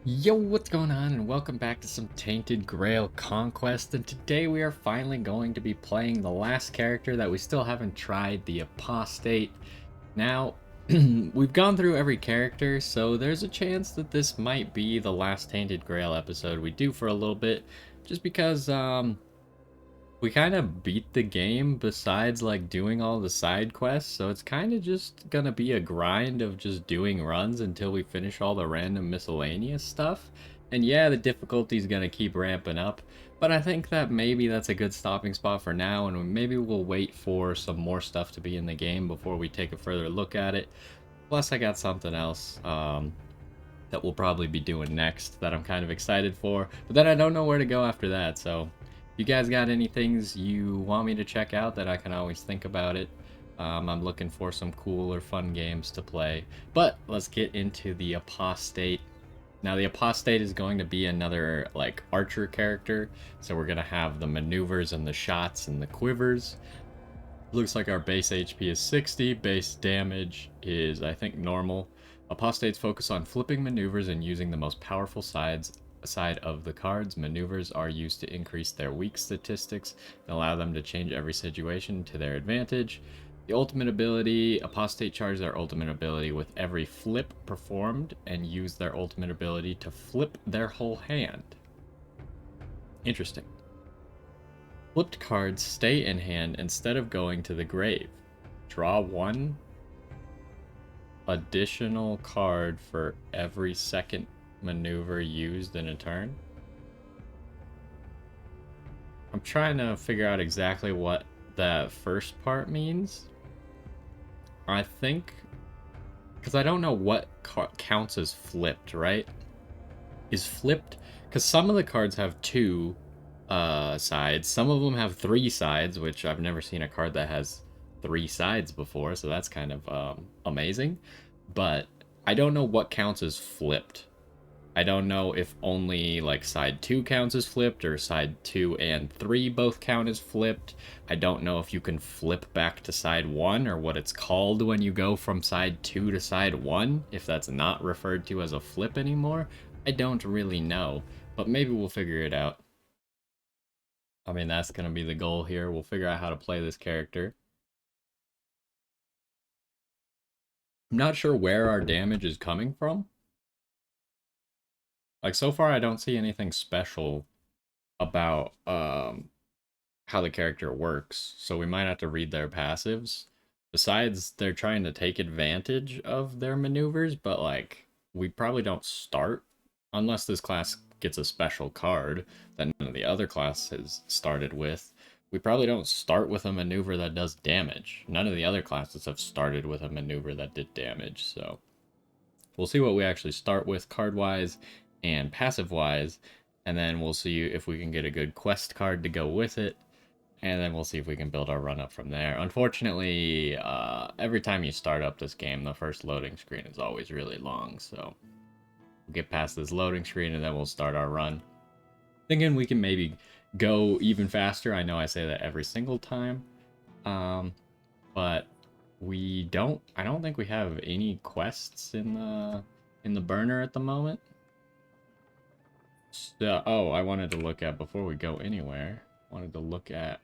Yo, what's going on, and welcome back to some Tainted Grail Conquest, and today we are finally going to be playing the last character that we still haven't tried, the Apostate. Now, we've gone through every character, so there's a chance that this might be the last Tainted Grail episode we do for a little bit, just because, we kind of beat the game besides like doing all the side quests, so it's kind of just gonna be a grind of just doing runs until we finish all the random miscellaneous stuff. And yeah, the difficulty's gonna keep ramping up, but I think that maybe that's a good stopping spot for now, and maybe we'll wait for some more stuff to be in the game before we take a further look at it. Plus, I got something else that we'll probably be doing next that I'm kind of excited for, but then I don't know where to go after that, so you guys got any things you want me to check out that I can always think about it. I'm looking for some cool or fun games to play. But let's get into the Apostate. Now the Apostate is going to be another like archer character. So we're going to have the maneuvers and the shots and the quivers. Looks like our base HP is 60, base damage is I think normal. Apostates focus on flipping maneuvers and using the most powerful side of the cards. Maneuvers are used to increase their weak statistics and allow them to change every situation to their advantage. The ultimate ability, Apostate charge their ultimate ability with every flip performed and use their ultimate ability to flip their whole hand. Interesting. Flipped cards stay in hand instead of going to the grave. Draw one additional card for every second maneuver used in a turn. I'm trying to figure out exactly what that first part means. I think, because I don't know what counts as flipped, right? Is flipped, because some of the cards have two sides, some of them have three sides, which I've never seen a card that has three sides before, so that's kind of amazing. But I don't know what counts as flipped. I don't know if only like side 2 counts as flipped or side 2 and 3 both count as flipped. I don't know if you can flip back to side 1 or what it's called when you go from side 2 to side 1, if that's not referred to as a flip anymore. I don't really know, but maybe we'll figure it out. I mean, that's going to be the goal here. We'll figure out how to play this character. I'm not sure where our damage is coming from. Like, so far I don't see anything special about how the character works, so we might have to read their passives. Besides, they're trying to take advantage of their maneuvers, but like, we probably don't start unless this class gets a special card that none of the other classes started with. We probably don't start with a maneuver that does damage. None of the other classes have started with a maneuver that did damage, so we'll see what we actually start with card-wise and passive-wise, and then we'll see if we can get a good quest card to go with it, and then we'll see if we can build our run up from there. Unfortunately, every time you start up this game, the first loading screen is always really long, so we'll get past this loading screen and then we'll start our run. Thinking we can maybe go even faster. I know I say that every single time, but I don't think we have any quests in the burner at the moment. So, oh, I wanted to look at, before we go anywhere, wanted to look at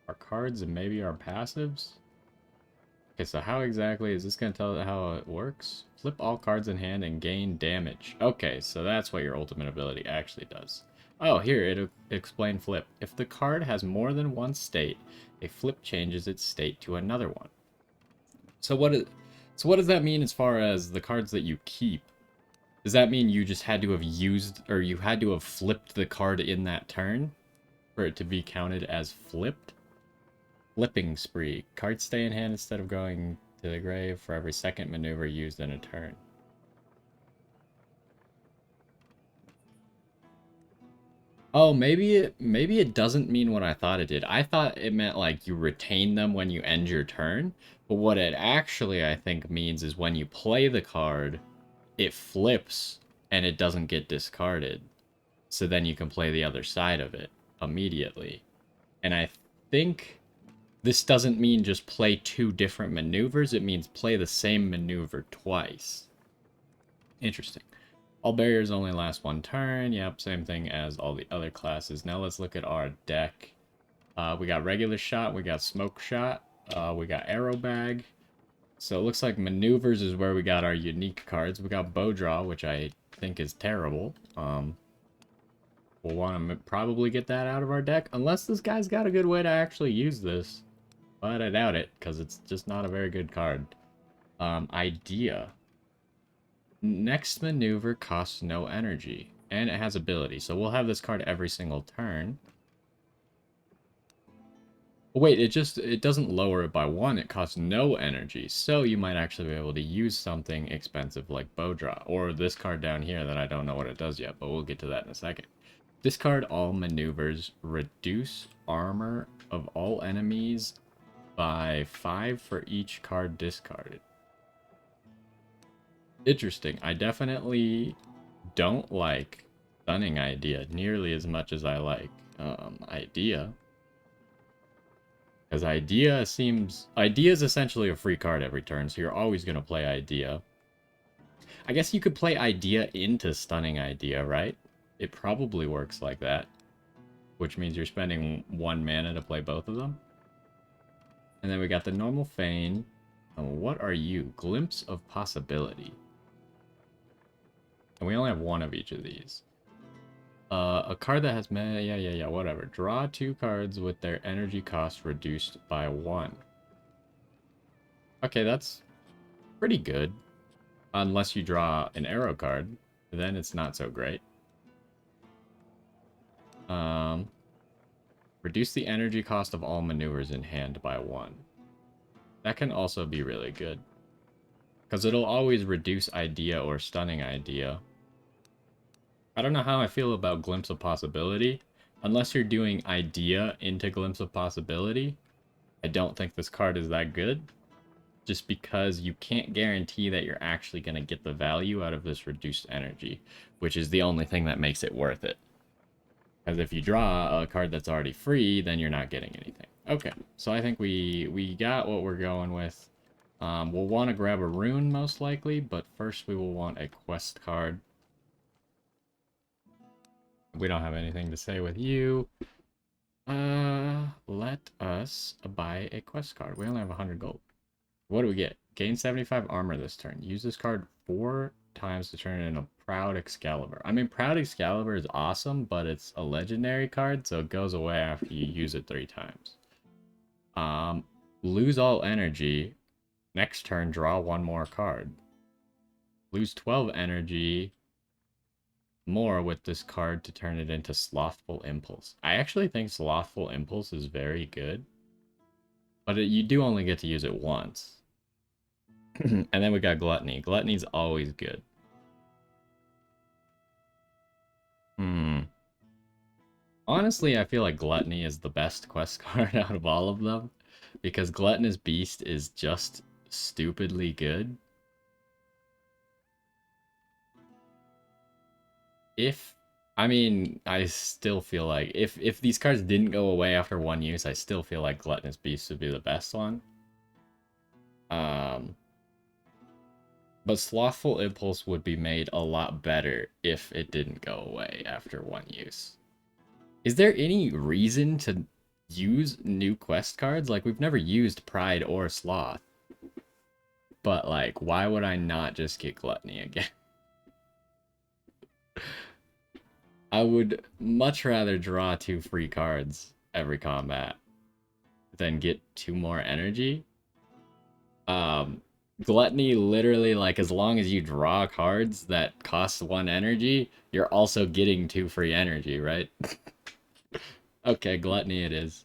our cards and maybe our passives. Okay, so how exactly is this going to tell how it works? Flip all cards in hand and gain damage. Okay, so that's what your ultimate ability actually does. Oh, here, it explain flip. If the card has more than one state, a flip changes its state to another one. So what does that mean as far as the cards that you keep? Does that mean you just had to have used, or you had to have flipped the card in that turn for it to be counted as flipped? Flipping spree. Cards stay in hand instead of going to the grave for every second maneuver used in a turn. Oh, maybe it doesn't mean what I thought it did. I thought it meant like you retain them when you end your turn, but what it actually I think means is when you play the card, it flips and it doesn't get discarded. So then you can play the other side of it immediately. And I think this doesn't mean just play two different maneuvers, it means play the same maneuver twice. Interesting. All barriers only last one turn. Yep, same thing as all the other classes. Now let's look at our deck. We got regular shot, we got smoke shot, we got arrow bag. So it looks like maneuvers is where we got our unique cards. We got bow draw, which I think is terrible. We'll want to probably get that out of our deck, unless this guy's got a good way to actually use this. But I doubt it, because it's just not a very good card. Idea. Next maneuver costs no energy, and it has ability. So we'll have this card every single turn. Oh, wait, it doesn't lower it by 1, it costs no energy. So you might actually be able to use something expensive like bow draw, or this card down here that I don't know what it does yet, but we'll get to that in a second. Discard all maneuvers, reduce armor of all enemies by 5 for each card discarded. Interesting. I definitely don't like stunning idea nearly as much as I like idea. Because idea is essentially a free card every turn, so you're always going to play idea. I guess you could play idea into stunning idea, right? It probably works like that. Which means you're spending 1 mana to play both of them. And then we got the normal feign. What are you? Glimpse of possibility. And we only have 1 of each of these. A card that has whatever. Draw 2 cards with their energy cost reduced by 1. Okay, that's pretty good. Unless you draw an arrow card, then it's not so great. Reduce the energy cost of all maneuvers in hand by 1. That can also be really good. Because it'll always reduce idea or stunning idea. I don't know how I feel about Glimpse of Possibility. Unless you're doing idea into Glimpse of Possibility, I don't think this card is that good. Just because you can't guarantee that you're actually going to get the value out of this reduced energy, which is the only thing that makes it worth it. Because if you draw a card that's already free, then you're not getting anything. Okay, so I think we got what we're going with. We'll want to grab a rune most likely, but first we will want a quest card. We don't have anything to say with you. Let us buy a quest card. We only have 100 gold. What do we get? Gain 75 armor this turn. Use this card 4 times to turn it into Proud Excalibur. I mean, Proud Excalibur is awesome, but it's a legendary card, so it goes away after you use it 3 times. Lose all energy. Next turn, draw 1 more card. Lose 12 energy more with this card to turn it into Slothful Impulse. I actually think Slothful Impulse is very good, but you do only get to use it once. And then we got Gluttony. Gluttony's always good. Honestly, I feel like Gluttony is the best quest card out of all of them, because Gluttonous Beast is just stupidly good. I still feel like if these cards didn't go away after 1 use, I still feel like Gluttonous Beast would be the best one. But Slothful Impulse would be made a lot better if it didn't go away after 1 use. Is there any reason to use new quest cards? Like, we've never used Pride or Sloth. But, like, why would I not just get Gluttony again? I would much rather draw 2 free cards every combat than get 2 more energy. Gluttony literally, like, as long as you draw cards that cost 1 energy, you're also getting 2 free energy, right? Okay, Gluttony it is.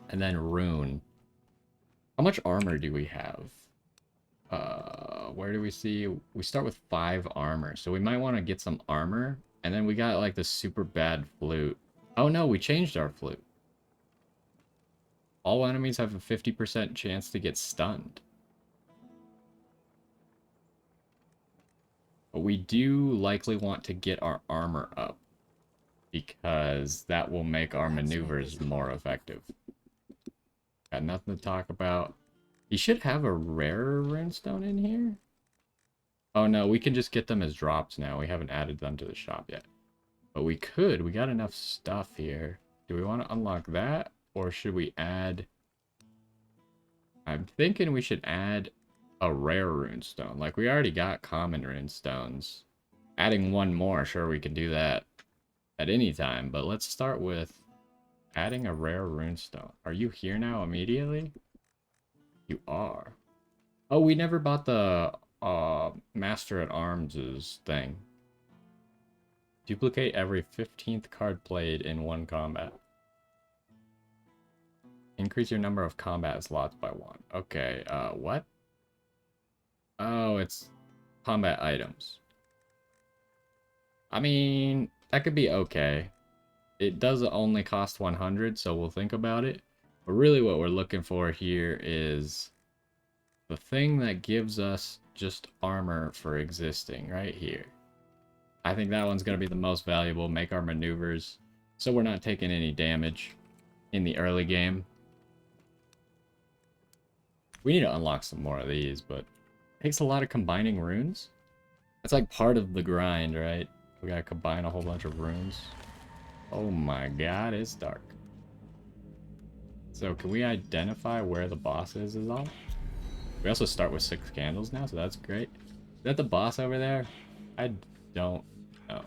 And then Rune. How much armor do we have? Where do we see? We start with 5 armor, so we might want to get some armor. And then we got, like, the super bad flute. Oh no, we changed our flute. All enemies have a 50% chance to get stunned. But we do likely want to get our armor up, because that will make our maneuvers more effective. Got nothing to talk about. He should have a rarer runestone in here. Oh no, we can just get them as drops now. We haven't added them to the shop yet. But we could. We got enough stuff here. Do we want to unlock that? Or should we add... I'm thinking we should add a rare runestone. Like, we already got common runestones. Adding one more, sure, we can do that at any time. But let's start with adding a rare runestone. Are you here now immediately? You are. Oh, we never bought the Master at Arms' thing. Duplicate every 15th card played in one combat. Increase your number of combat slots by 1. Okay, what? Oh, it's combat items. I mean, that could be okay. It does only cost 100, so we'll think about it. But really what we're looking for here is the thing that gives us just armor for existing right here. I think that one's going to be the most valuable. Make our maneuvers so we're not taking any damage in the early game. We need to unlock some more of these, but it takes a lot of combining runes. That's like part of the grind, right? We gotta combine a whole bunch of runes. Oh my god, it's dark. So can we identify where the boss is all? We also start with 6 candles now, so that's great. Is that the boss over there? I don't know.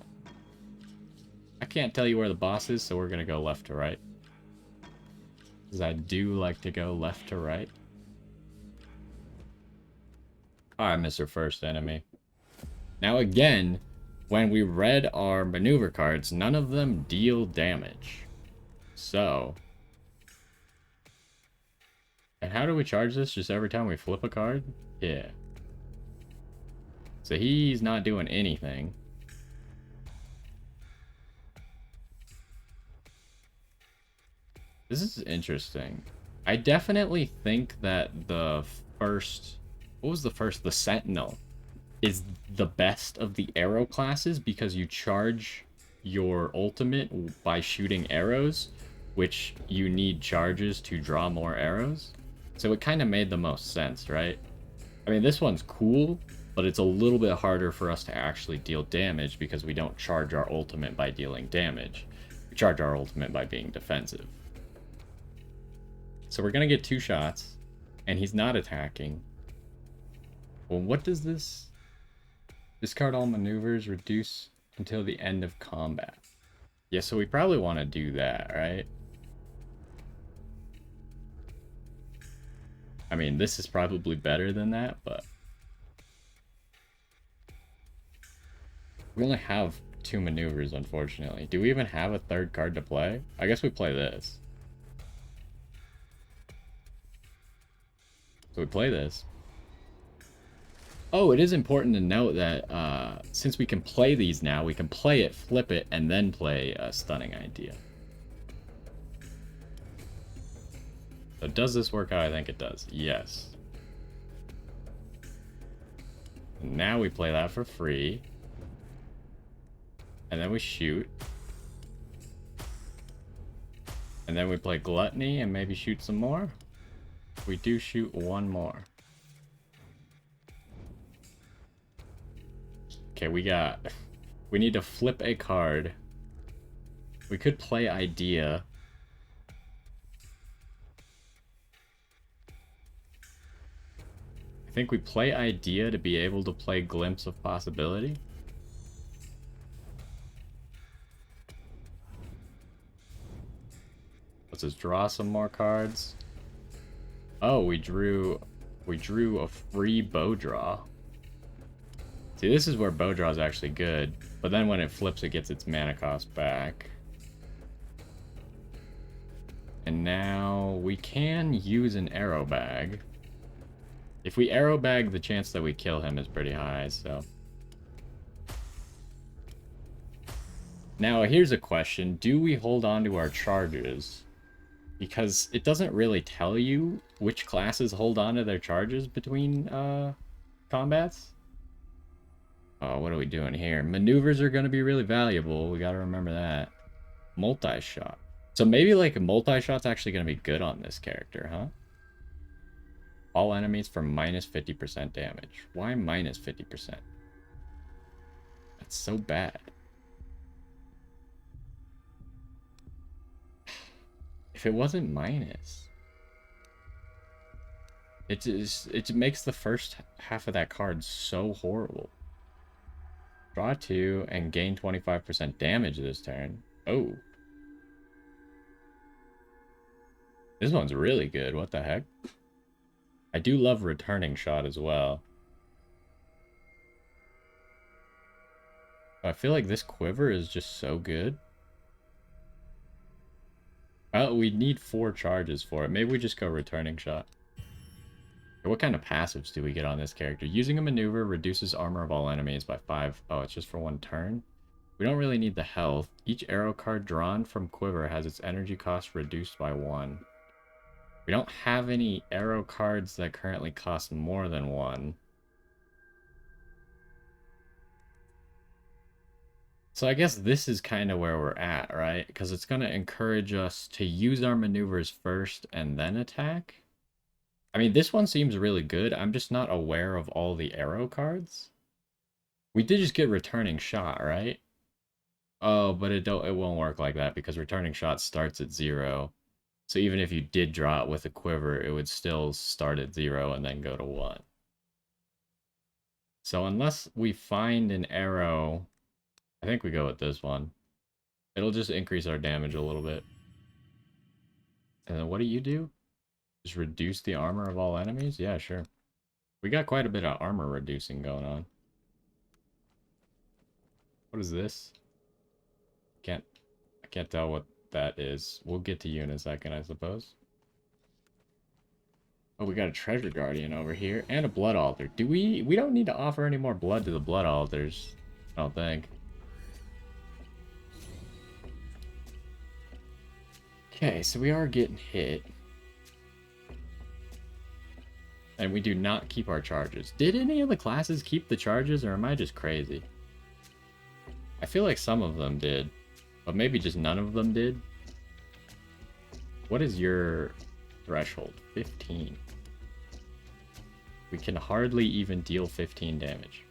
I can't tell you where the boss is, so we're gonna go left to right. Because I do like to go left to right. Alright, Mr. First Enemy. Now again, when we read our maneuver cards, none of them deal damage. So... And how do we charge this? Just every time we flip a card? Yeah. So he's not doing anything. This is interesting. I definitely think that the first... What was the first? The Sentinel is the best of the arrow classes because you charge your ultimate by shooting arrows, which you need charges to draw more arrows. So it kind of made the most sense, right? I mean, this one's cool, but it's a little bit harder for us to actually deal damage because we don't charge our ultimate by dealing damage. We charge our ultimate by being defensive. So we're going to get 2 shots, and he's not attacking. Well, what does this... Discard all maneuvers, reduce until the end of combat. Yeah, so we probably want to do that, right? I mean, this is probably better than that, but... We only have 2 maneuvers, unfortunately. Do we even have a 3rd card to play? I guess we play this. So we play this. Oh, it is important to note that since we can play these now, we can play it, flip it, and then play a Stunning Idea. So does this work out? I think it does. Yes. Now we play that for free. And then we shoot. And then we play Gluttony and maybe shoot some more. We do shoot 1 more. Okay, we need to flip a card. We could play Idea. I think we play Idea to be able to play Glimpse of Possibility. Let's just draw some more cards. Oh, we drew a free bow draw. See, this is where bow draw is actually good, but then when it flips, it gets its mana cost back. And now we can use an arrow bag. If we arrow bag, the chance that we kill him is pretty high, so. Now, here's a question. Do we hold on to our charges? Because it doesn't really tell you which classes hold on to their charges between combats. Oh, what are we doing here? Maneuvers are going to be really valuable. We got to remember that. Multi-shot. So maybe like a multi-shot's actually going to be good on this character, huh? All enemies for minus 50% damage. Why minus 50%? That's so bad. If it wasn't minus, it makes the first half of that card so horrible. Draw 2 and gain 25% damage this turn. Oh. This one's really good. What the heck? I do love returning shot as well. I feel like this quiver is just so good. Oh, we need 4 charges for it. Maybe we just go returning shot. What kind of passives do we get on this character? Using a maneuver reduces armor of all enemies by 5. Oh, it's just for 1 turn? We don't really need the health. Each arrow card drawn from quiver has its energy cost reduced by 1. We don't have any arrow cards that currently cost more than 1. So I guess this is kind of where we're at, right? Because it's going to encourage us to use our maneuvers first and then attack. I mean, this one seems really good. I'm just not aware of all the arrow cards. We did just get returning shot, right? Oh, but it won't work like that because returning shot starts at 0. So even if you did draw it with a quiver, it would still start at 0 and then go to 1. So unless we find an arrow, I think we go with this one. It'll just increase our damage a little bit. And then what do you do? Just reduce the armor of all enemies? Yeah, sure. We got quite a bit of armor reducing going on. What is this? I can't tell what that is. We'll get to you in a second, I suppose. Oh, we got a treasure guardian over here and a blood altar. Do we don't need to offer any more blood to the blood altars, I don't think. Okay, so we are getting hit. And we do not keep our charges. Did any of the classes keep the charges, or am I just crazy? I feel like some of them did, but maybe just none of them did. What is your threshold? 15. We can hardly even deal 15 damage.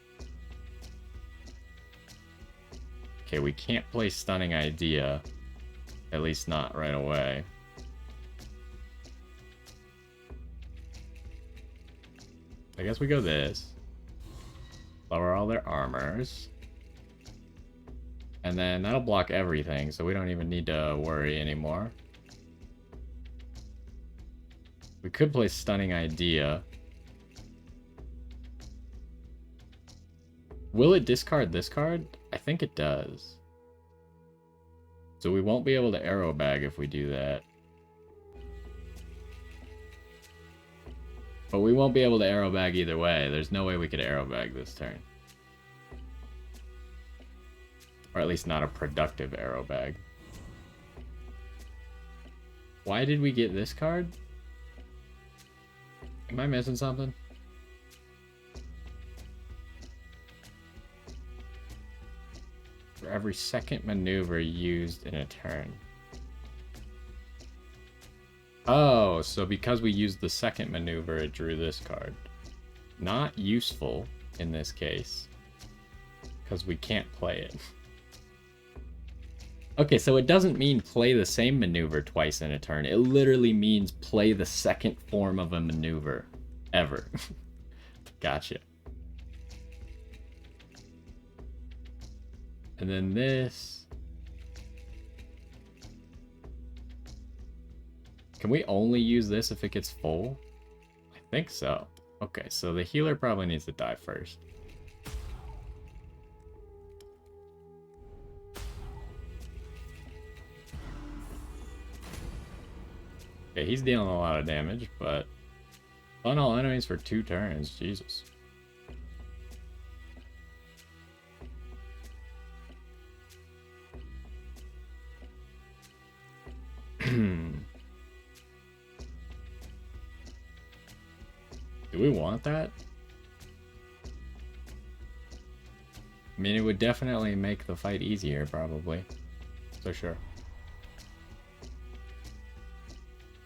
Okay, we can't play Stunning Idea. At least not right away. I guess we go this. Lower all their armors. And then that'll block everything, so we don't even need to worry anymore. We could play Stunning Idea. Will it discard this card? I think it does. So we won't be able to arrow bag if we do that. But we won't be able to arrow bag either way. There's no way we could arrow bag this turn. Or at least not a productive arrow bag. Why did we get this card? Am I missing something? For every second maneuver used in a turn. Oh, so because we used the second maneuver, it drew this card. Not useful in this case, because we can't play it. Okay, so it doesn't mean play the same maneuver twice in a turn. It literally means play the second form of a maneuver ever. Gotcha. And then this. Can we only use this if it gets full? I think so. Okay, so the healer probably needs to die first. Okay, he's dealing a lot of damage, but stun all enemies for 2 turns. Jesus. Do we want that? I mean, it would definitely make the fight easier, probably. So sure.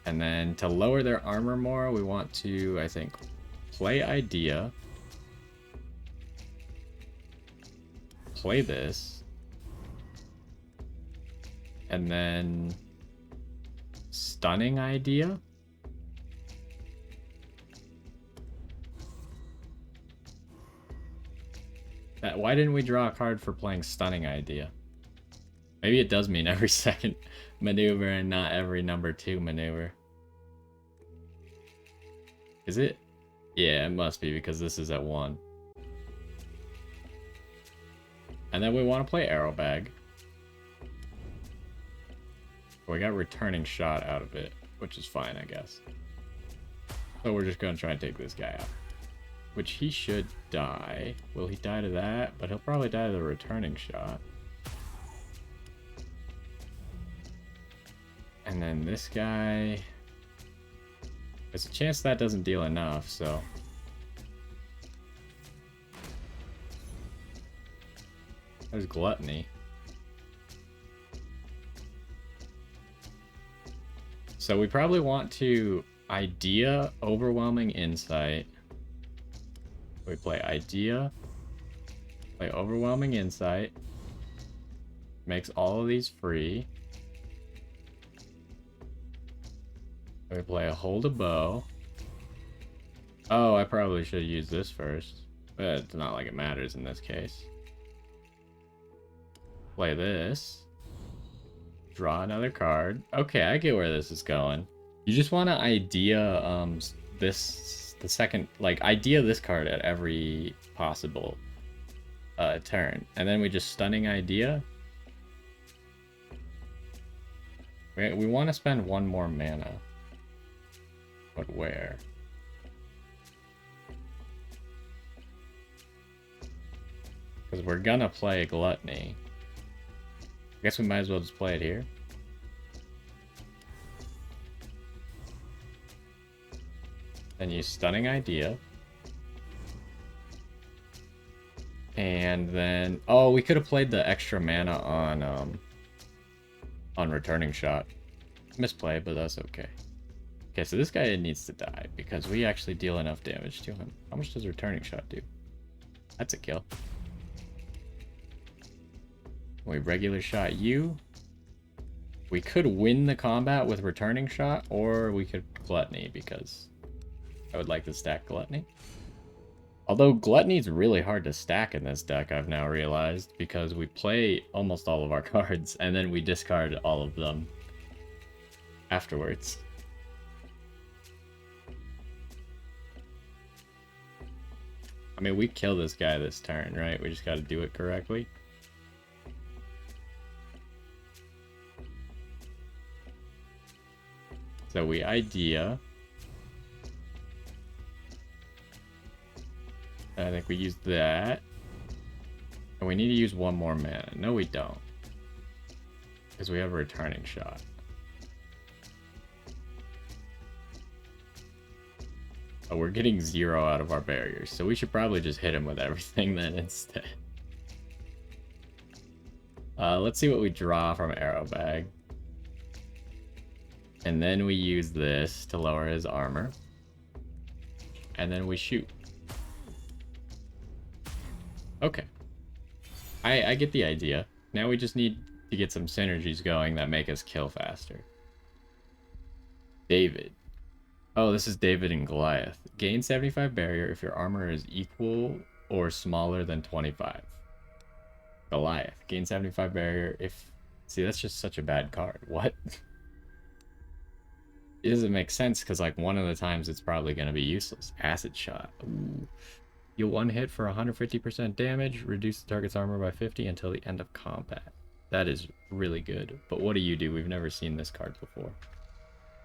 And then to lower their armor more, we want to, I think, play Idea. Play this. And then Stunning Idea. Why didn't we draw a card for playing Stunning Idea? Maybe it does mean every second maneuver and not every number 2 maneuver. Is it? Yeah, it must be because this is at 1. And then we want to play Arrow Bag. We got Returning Shot out of it, which is fine, I guess. So we're just going to try and take this guy out. Which he should die. Will he die to that? But he'll probably die to the Returning Shot. And then this guy... There's a chance that doesn't deal enough, so... There's Gluttony. So we probably want to Idea, Overwhelming Insight. We play Idea, play Overwhelming Insight. Makes all of these free. We play a Hold a Bow. Oh, I probably should use this first. But it's not like it matters in this case. Play this. Draw another card. Okay, I get where this is going. You just want to Idea the second, like, Idea this card at every possible turn. And then we just Stunning Idea. We want to spend 1 more mana. But where? Because we're gonna play Gluttony. I guess we might as well just play it here. Then use Stunning Idea. And then... Oh, we could have played the extra mana on Returning Shot. Misplay, but that's okay. Okay, so this guy needs to die because we actually deal enough damage to him. How much does Returning Shot do? That's a kill. We regular shot you. We could win the combat with Returning Shot, or we could Gluttony because I would like to stack Gluttony. Although Gluttony is really hard to stack in this deck, I've now realized, because we play almost all of our cards and then we discard all of them afterwards. I mean, we kill this guy this turn, right? We just got to do it correctly. So we Idea. I think we use that. And we need to use 1 more mana. No, we don't. Because we have a Returning Shot. Oh, we're getting 0 out of our barriers, so we should probably just hit him with everything then instead. Let's see what we draw from Arrow Bag. And then we use this to lower his armor. And then we shoot. Okay. I get the idea. Now we just need to get some synergies going that make us kill faster. David. Oh, this is David and Goliath. Gain 75 barrier if your armor is equal or smaller than 25. Goliath. Gain 75 barrier if... See, that's just such a bad card. What? It doesn't make sense because, like, one of the times it's probably going to be useless. Acid Shot. Ooh. You'll 1 hit for 150% damage. Reduce the target's armor by 50 until the end of combat. That is really good. But what do? We've never seen this card before.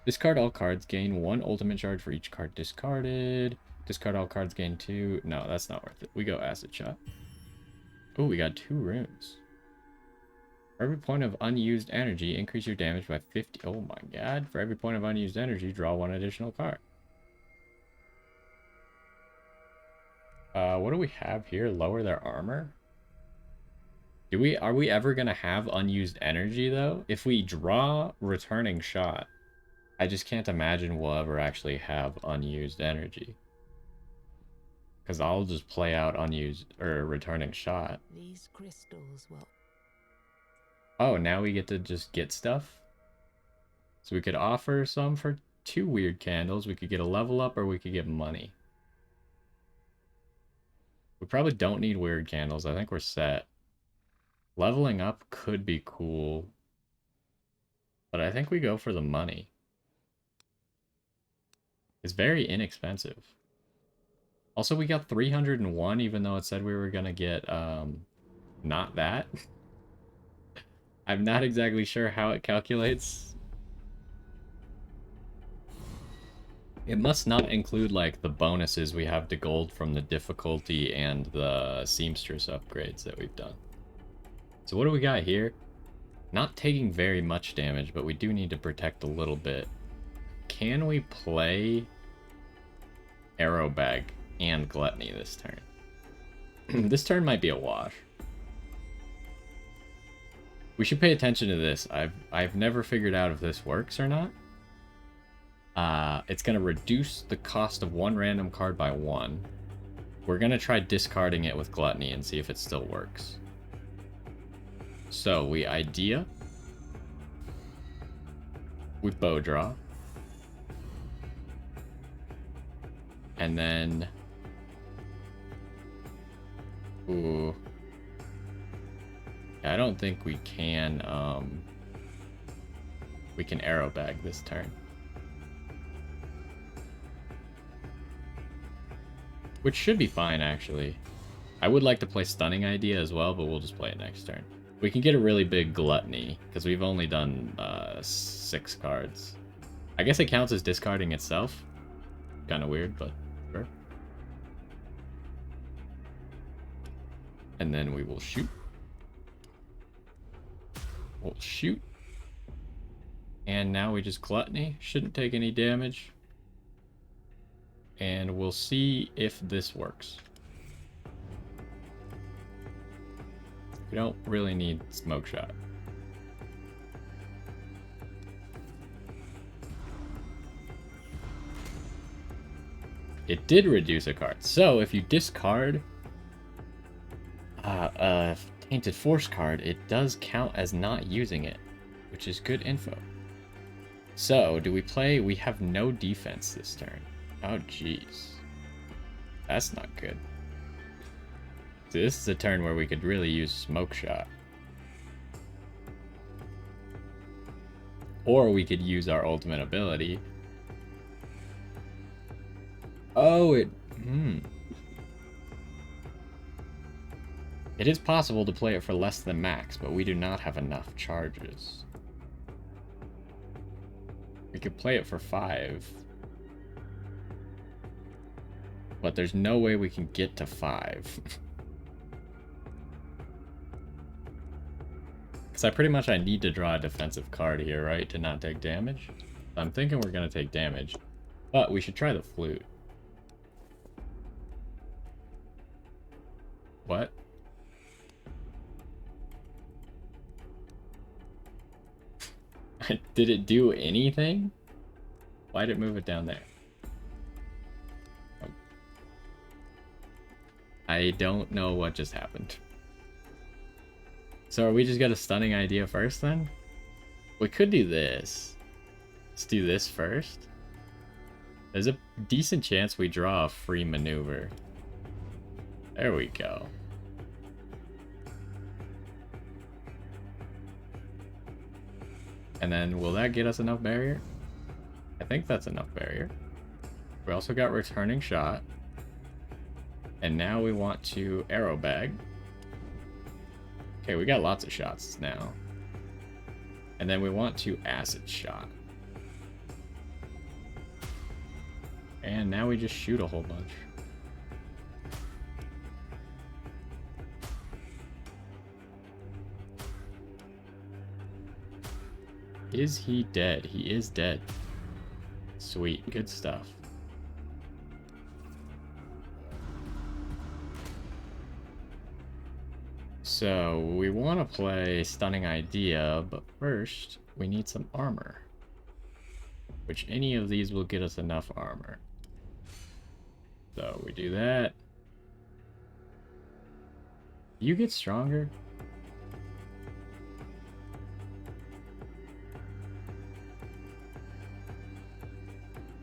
Discard all cards. Gain 1 ultimate charge for each card discarded. Discard all cards. Gain 2. No, that's not worth it. We go Acid Shot. Oh, we got 2 runes. For every point of unused energy, increase your damage by 50. Oh my god. For every point of unused energy, draw 1 additional card. What do we have here? Lower their armor? Are we ever gonna have unused energy though? If we draw Returning Shot, I just can't imagine we'll ever actually have unused energy. Because I'll just play out unused or returning shot. These crystals will... Oh, now we get to just get stuff? So we could offer some for 2 weird candles. We could get a level up or we could get money. We probably don't need weird candles. I think we're set. Leveling up could be cool. But I think we go for the money. It's very inexpensive. Also, we got 301, even though it said we were going to get, not that. I'm not exactly sure how it calculates. It must not include, like, the bonuses we have to gold from the difficulty and the seamstress upgrades that we've done. So what do we got here? Not taking very much damage, but we do need to protect a little bit. Can we play Arrow Bag and Gluttony this turn? This turn might be a wash. We should pay attention to this. I've never figured out if this works or not. It's going to reduce the cost of 1 random card by 1. We're going to try discarding it with Gluttony and see if it still works. So we idea. We bow draw. And then... Ooh. I don't think we can arrow bag this turn. Which should be fine, actually. I would like to play Stunning Idea as well, but we'll just play it next turn. We can get a really big Gluttony, because we've only done 6 cards. I guess it counts as discarding itself. Kind of weird, but sure. And then we will shoot. We'll shoot. And now we just Gluttony. Shouldn't take any damage. And we'll see if this works. We don't really need Smoke Shot. It did reduce a card. So if you discard a Tainted Force card, it does count as not using it, which is good info. So do we play? We have no defense this turn. Oh, jeez. That's not good. So this is a turn where we could really use Smoke Shot. Or we could use our ultimate ability. Oh, it is possible to play it for less than max, but we do not have enough charges. We could play it for 5. But there's no way we can get to 5. Because I need to draw a defensive card here, right? To not take damage. I'm thinking we're going to take damage. But we should try the flute. What? Did it do anything? Why did it move it down there? Oh. I don't know what just happened. So are we just got a Stunning Idea first then? We could do this. Let's do this first. There's a decent chance we draw a free maneuver. There we go. And then will that get us enough barrier? I think that's enough barrier. We also got Returning Shot. And now we want to Arrow Bag. Okay, we got lots of shots now. And then we want to Acid Shot. And now we just shoot a whole bunch. Is he dead? He is dead. Sweet, good stuff. So we want to play Stunning Idea, but first we need some armor. which any of these will get us enough armor. So we do that. You get stronger.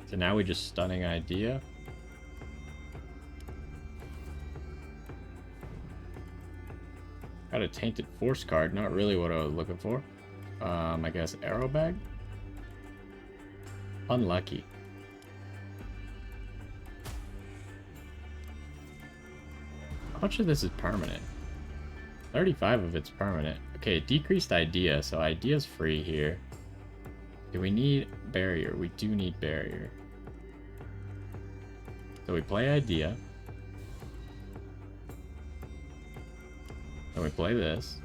So now we just stunning idea. Got a tainted force card, not really what I was looking for. I guess arrow bag. Unlucky. How much of this is permanent? 35 of it's permanent. Okay, decreased idea, so idea's free here. Do we need barrier? We do need barrier. So we play idea. And we play this.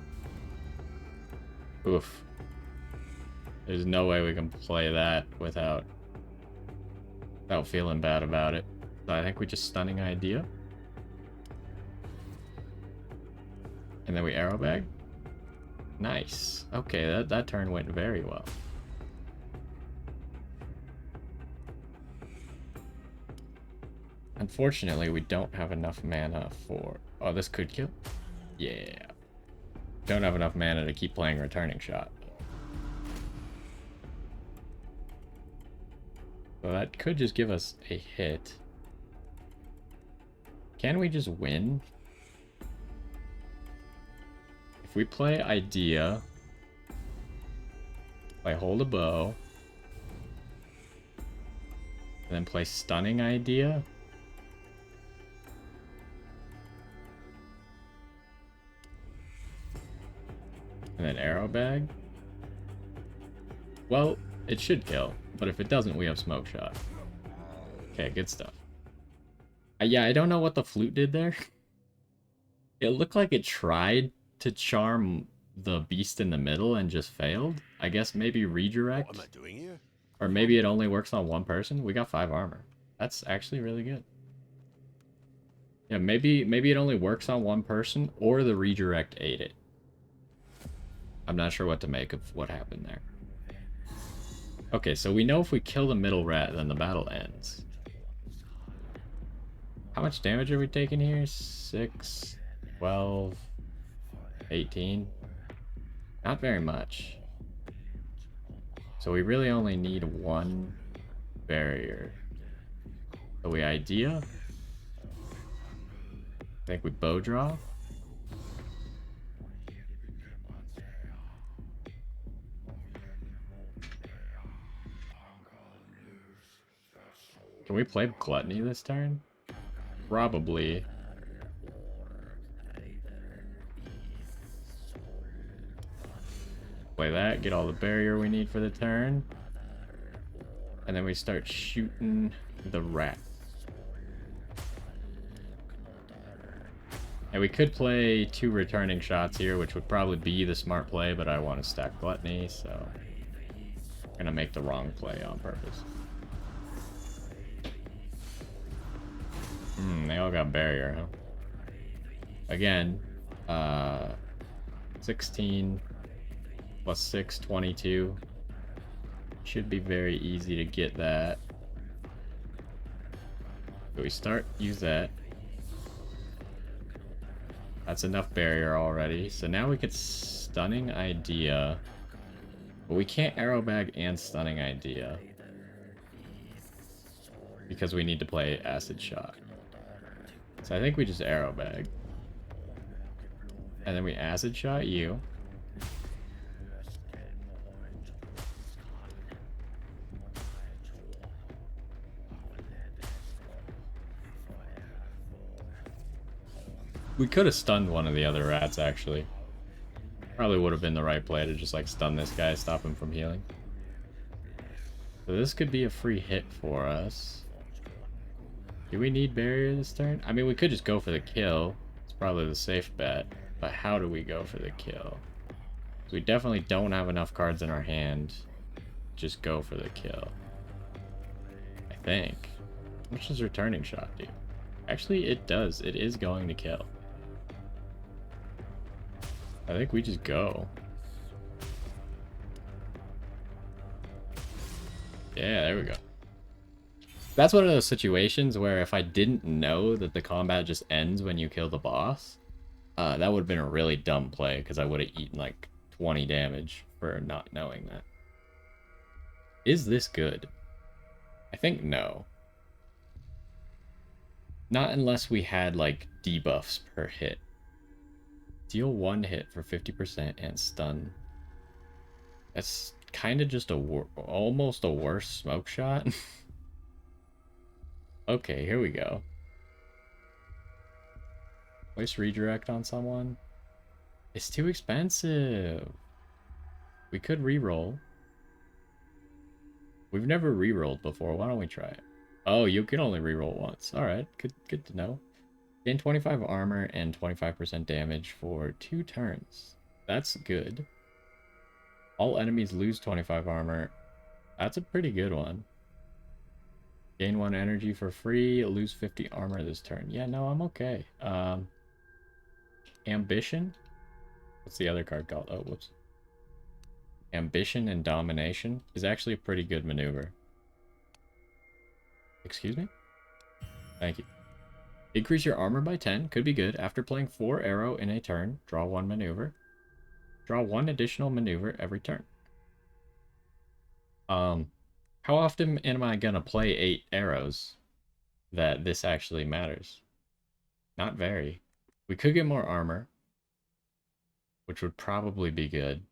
Oof. There's no way we can play that without feeling bad about it. So I think we just stunning idea. And then we arrow bag. Nice. Okay, that turn went very well. Unfortunately, we don't have enough mana for... Oh, this could kill? Yeah. Don't have enough mana to keep playing returning shot. So that could just give us a hit. Can we just win? If we play idea, play hold a bow, and then play stunning idea, and then arrow bag, well, it should kill, but if it doesn't, we have smoke shot. Okay, good stuff. Yeah, I don't know what the flute did there. It looked like it tried to charm the beast in the middle and just failed. I guess maybe redirect. What am I doing here? Or maybe it only works on one person. We got 5 armor. That's actually really good. Yeah, maybe it only works on one person, or the redirect ate it. I'm not sure what to make of what happened there. Okay, so we know if we kill the middle rat, then the battle ends. How much damage are we taking here? 6, 12, 18. Not very much. So we really only need 1 barrier. So we idea. I think we bow draw. Can we play Gluttony this turn? Probably. Play that, get all the barrier we need for the turn. And then we start shooting the rat. And we could play 2 returning shots here, which would probably be the smart play, but I want to stack Gluttony, so I'm gonna make the wrong play on purpose. They all got barrier, huh? Again, 16 plus 6, 22. Should be very easy to get that. So we start, use that. That's enough barrier already. So now we could stunning idea. But we can't arrow bag and stunning idea, because we need to play acid shot. So I think we just arrow bag. And then we acid shot you. We could have stunned one of the other rats, actually. Probably would have been the right play to just like stun this guy, stop him from healing. So this could be a free hit for us. Do we need barrier this turn? I mean, we could just go for the kill. It's probably the safe bet. But how do we go for the kill? We definitely don't have enough cards in our hand. Just go for the kill. I think. How much does returning shot do? Actually, it does. It is going to kill. I think we just go. Yeah, there we go. That's one of those situations where if I didn't know that the combat just ends when you kill the boss, that would have been a really dumb play because I would have eaten like 20 damage for not knowing that. Is this good? I think no. Not unless we had like debuffs per hit. Deal 1 hit for 50% and stun. That's kind of just almost a worse smoke shot. Okay, here we go. Place redirect on someone. It's too expensive. We could re-roll. We've never re-rolled before. Why don't we try it? Oh, you can only re-roll once. Alright, good to know. Gain 25 armor and 25% damage for 2 turns. That's good. All enemies lose 25 armor. That's a pretty good one. Gain 1 energy for free, lose 50 armor this turn. Yeah, no, I'm okay. Ambition? What's the other card called? Oh, whoops. Ambition and Domination is actually a pretty good maneuver. Excuse me? Thank you. Increase your armor by 10. Could be good. After playing 4 arrow in a turn, draw 1 maneuver. Draw 1 additional maneuver every turn. How often am I gonna play 8 arrows that this actually matters? Not very. We could get more armor, which would probably be good.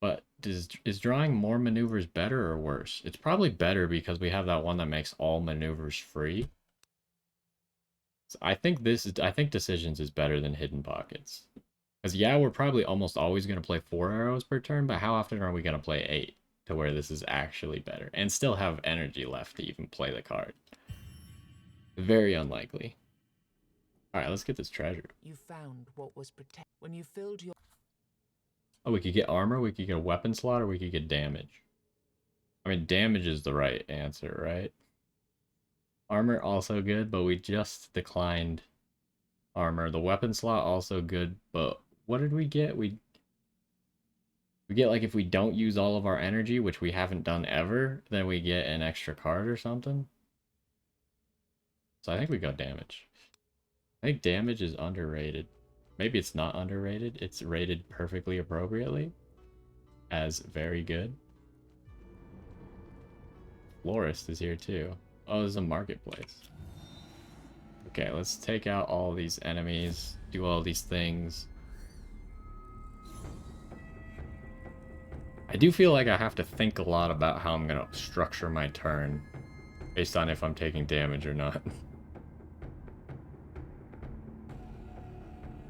But is drawing more maneuvers better or worse? It's probably better because we have that one that makes all maneuvers free. So I think Decisions is better than Hidden Pockets. Because yeah, we're probably almost always going to play 4 arrows per turn, but how often are we going to play 8 to where this is actually better and still have energy left to even play the card? Very unlikely. All right, let's get this treasure. You found what was protected when you filled your. Oh, we could get armor, we could get a weapon slot, or we could get damage. I mean, damage is the right answer, right? Armor also good, but we just declined armor. The weapon slot also good, but what did we get? We get like if we don't use all of our energy, which we haven't done ever, then we get an extra card or something. So I think we got damage. I think damage is underrated. Maybe it's not underrated. It's rated perfectly appropriately as very good. Florist is here too. Oh, there's a marketplace. Okay, let's take out all these enemies, do all these things. I do feel like I have to think a lot about how I'm gonna structure my turn based on if I'm taking damage or not.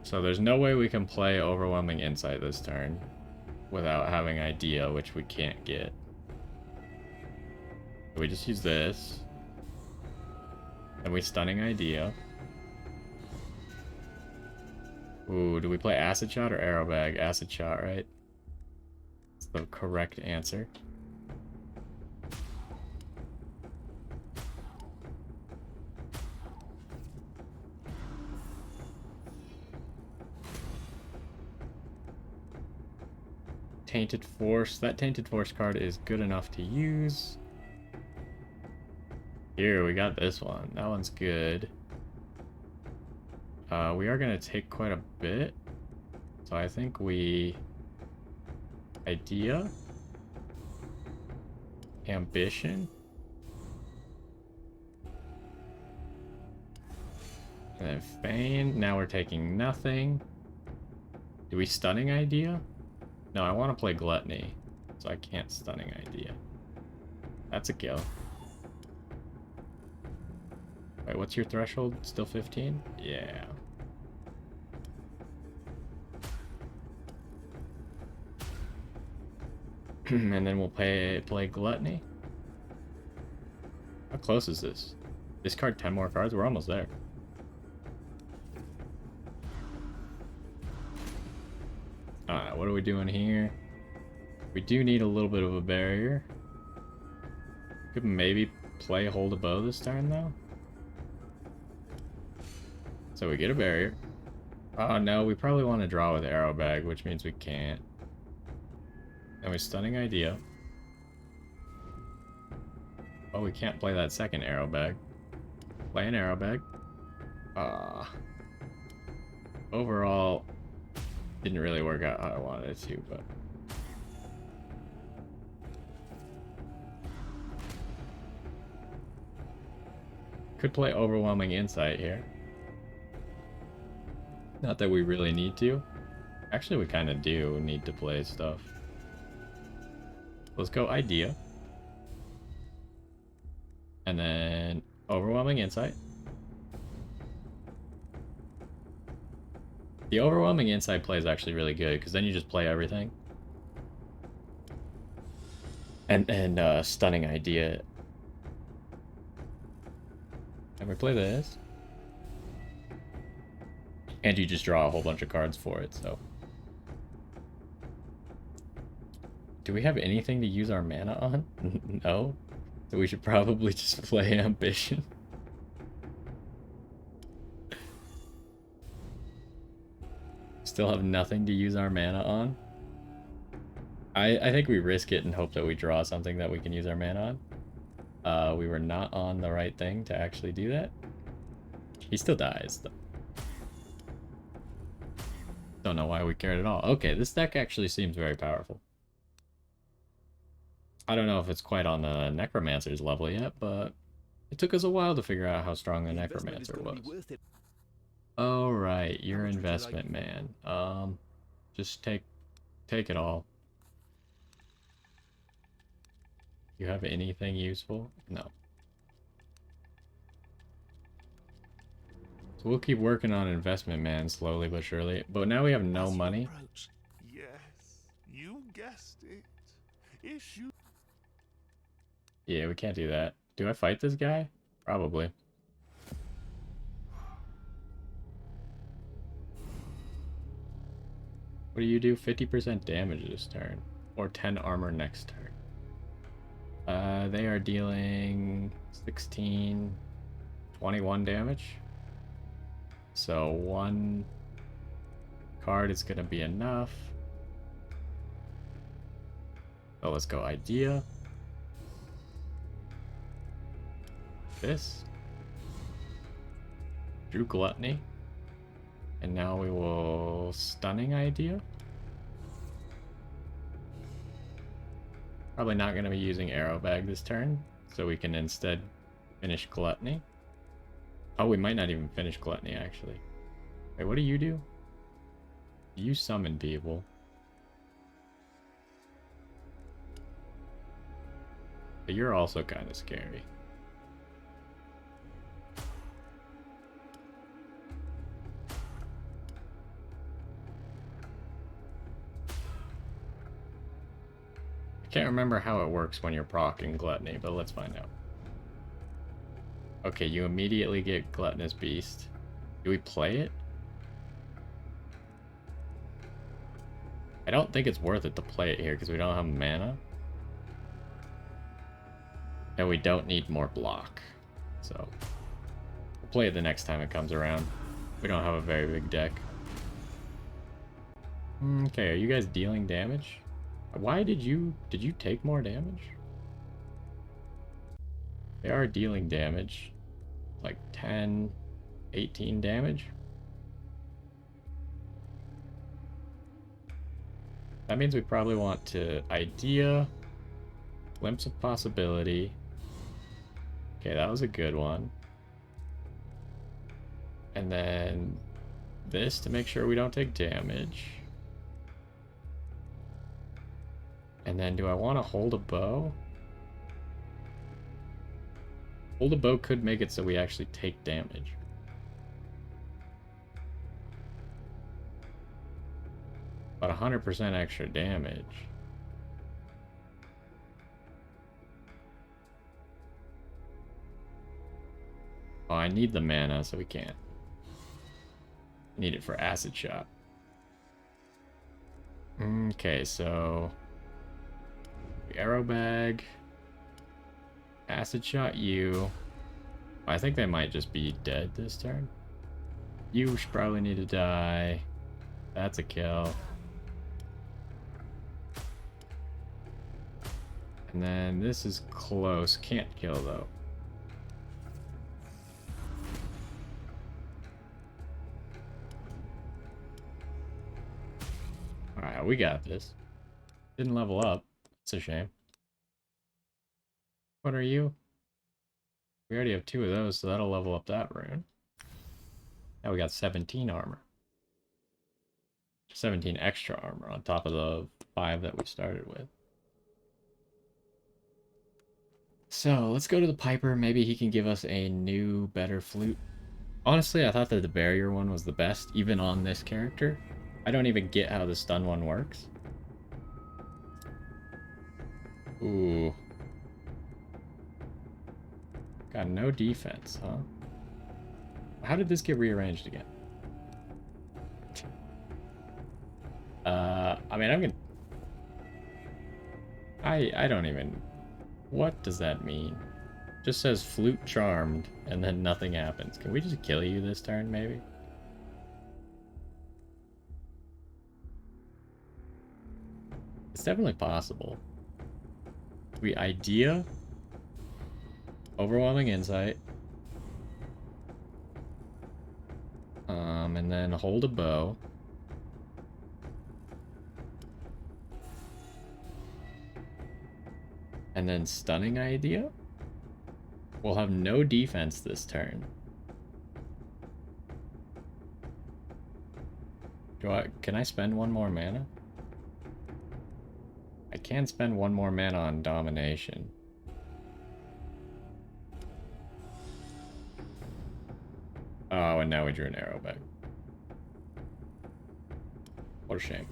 So there's no way we can play Overwhelming Insight this turn without having Idea, which we can't get. We just use this. Then we Stunning Idea. Ooh, do we play Acid Shot or Arrow Bag? Acid Shot, right? That's the correct answer. Tainted Force. That Tainted Force card is good enough to use. Here, we got this one. That one's good. We are going to take quite a bit. So I think we... Idea. Ambition. And then Feign. Now we're taking nothing. Do we Stunning Idea? No, I want to play Gluttony. So I can't Stunning Idea. That's a kill. Wait, what's your threshold? Still 15? Yeah. And then we'll play Gluttony. How close is this? Discard 10 more cards? We're almost there. Alright, what are we doing here? We do need a little bit of a barrier. Could maybe play Hold a Bow this turn, though. So we get a barrier. Oh no, we probably want to draw with Arrow Bag, which means we can't. Then we Stunning Idea. Oh, we can't play that second arrow bag. Play an arrow bag. Overall, didn't really work out how I wanted it to, but... Could play Overwhelming Insight here. Not that we really need to. Actually, we kind of do need to play stuff. Let's go Idea. And then Overwhelming Insight. The Overwhelming Insight play is actually really good, because then you just play everything. And Stunning Idea. And we play this. And you just draw a whole bunch of cards for it, so... Do we have anything to use our mana on? No? So we should probably just play Ambition. Still have nothing to use our mana on? I think we risk it and hope that we draw something that we can use our mana on. We were not on the right thing to actually do that. He still dies, though. Don't know why we cared at all. Okay, this deck actually seems very powerful. I don't know if it's quite on the Necromancer's level yet, but it took us a while to figure out how strong the Necromancer was. Oh, right, you're investment man. Just take it all. You have anything useful? No. So we'll keep working on investment man slowly but surely. But now we have no money. Yes, you guessed it. Issue. Yeah, we can't do that. Do I fight this guy? Probably. What do you do? 50% damage this turn. Or 10 armor next turn. They are dealing 16, 21 damage. So one card is going to be enough. So let's go Idea. This. Drew Gluttony. And now we will Stunning Idea. Probably not going to be using Arrow Bag this turn, so we can instead finish Gluttony. Oh, we might not even finish Gluttony, actually. Wait, what do? You summon people. But you're also kind of scary. Can't remember how it works when you're proccing Gluttony, but let's find out. Okay, you immediately get Gluttonous Beast. Do we play it? I don't think it's worth it to play it here because we don't have mana. And we don't need more block. So, we'll play it the next time it comes around. We don't have a very big deck. Okay, are you guys dealing damage? Why did you take more damage? They are dealing damage. Like 10, 18 damage. That means we probably want to Idea, Glimpse of Possibility. Okay, that was a good one. And then this to make sure we don't take damage. And then do I want to hold a bow? Hold a bow could make it so we actually take damage. But 100% extra damage. Oh, I need the mana, so we can't. I need it for Acid Shot. Okay, so... Arrow Bag. Acid Shot you. I think they might just be dead this turn. You should probably need to die. That's a kill. And then this is close. Can't kill, though. Alright, we got this. Didn't level up. It's a shame. What are you? We already have 2 of those, so that'll level up that rune. Now we got 17 armor. 17 extra armor on top of the 5 that we started with. So, let's go to the Piper. Maybe he can give us a new, better flute. Honestly, I thought that the barrier one was the best, even on this character. I don't even get how the stun one works. Ooh. Got no defense, huh? How did this get rearranged again? I mean, I'm gonna... I don't even... What does that mean? Just says flute charmed, and then nothing happens. Can we just kill you this turn, maybe? It's definitely possible. We idea... Overwhelming insight. And then hold a bow. And then stunning idea. We'll have no defense this turn. Can I spend 1 more mana? I can spend 1 more mana on domination. Oh, and now we drew an arrow back. What a shame.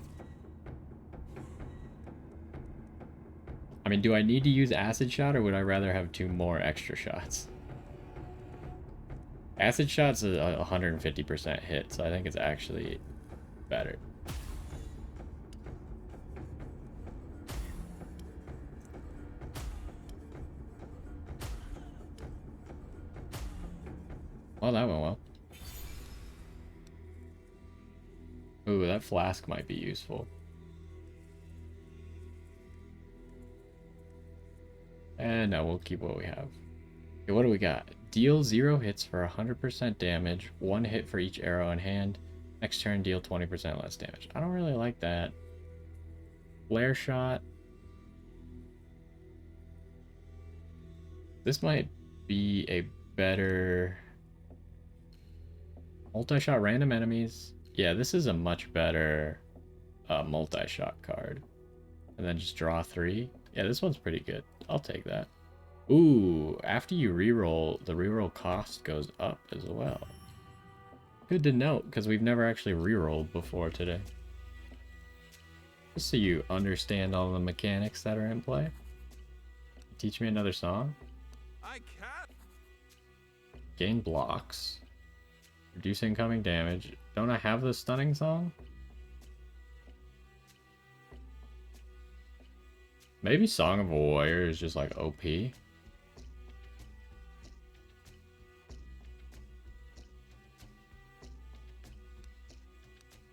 I mean, do I need to use acid shot, or would I rather have 2 more extra shots? Acid shot's a 150% hit, so I think it's actually better. Well, that went well. Ooh, that flask might be useful. And no, we'll keep what we have. Okay, what do we got? Deal 0 hits for 100% damage, 1 hit for each arrow in hand. Next turn, deal 20% less damage. I don't really like that. Flare shot. This might be a better... Multi-shot random enemies. Yeah, this is a much better multi-shot card. And then just draw 3. Yeah, this one's pretty good. I'll take that. Ooh, after you reroll, the reroll cost goes up as well. Good to note, because we've never actually rerolled before today. Just so you understand all the mechanics that are in play. Teach me another song. I can't. Gain blocks. Reduce incoming damage. Don't I have the stunning song? Maybe Song of a Warrior is just like OP.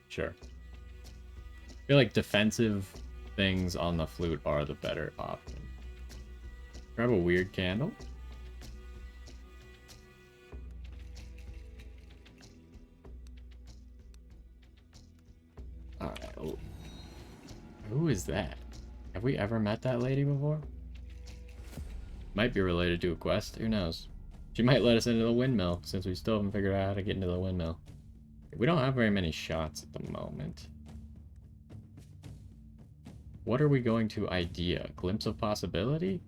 Sure. I feel like defensive things on the flute are the better option. Grab a weird candle. Alright. Who is that? Have we ever met that lady before? Might be related to a quest. Who knows? She might let us into the windmill, since we still haven't figured out how to get into the windmill. We don't have very many shots at the moment. What are we going to idea? Glimpse of possibility?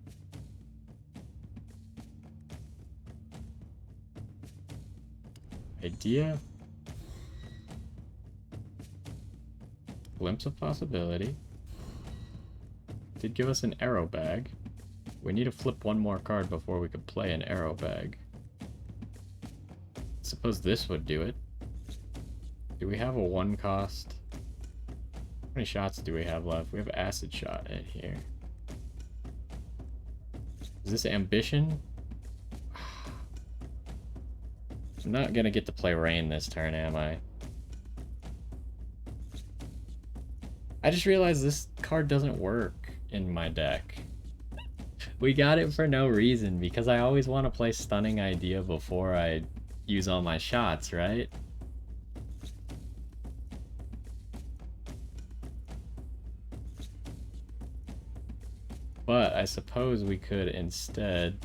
Idea? Glimpse of possibility. Did give us an arrow bag. We need to flip 1 more card before we could play an arrow bag. Suppose this would do it. Do we have a 1 cost? How many shots do we have left? We have acid shot in here. Is this ambition? I'm not gonna get to play rain this turn, am I? I just realized this card doesn't work in my deck. We got it for no reason, because I always want to play Stunning Idea before I use all my shots, right? But I suppose we could instead...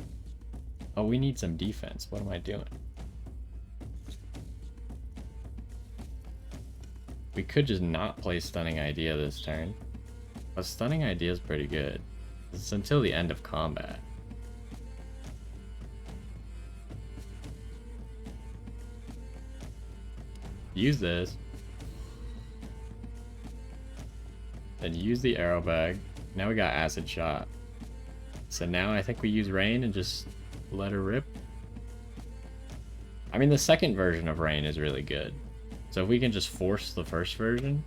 Oh, we need some defense. What am I doing? We could just not play Stunning Idea this turn. But Stunning Idea is pretty good. It's until the end of combat. Use this. Then use the arrow bag. Now we got acid shot. So now I think we use rain and just let her rip. I mean, the second version of rain is really good. So if we can just force the first version.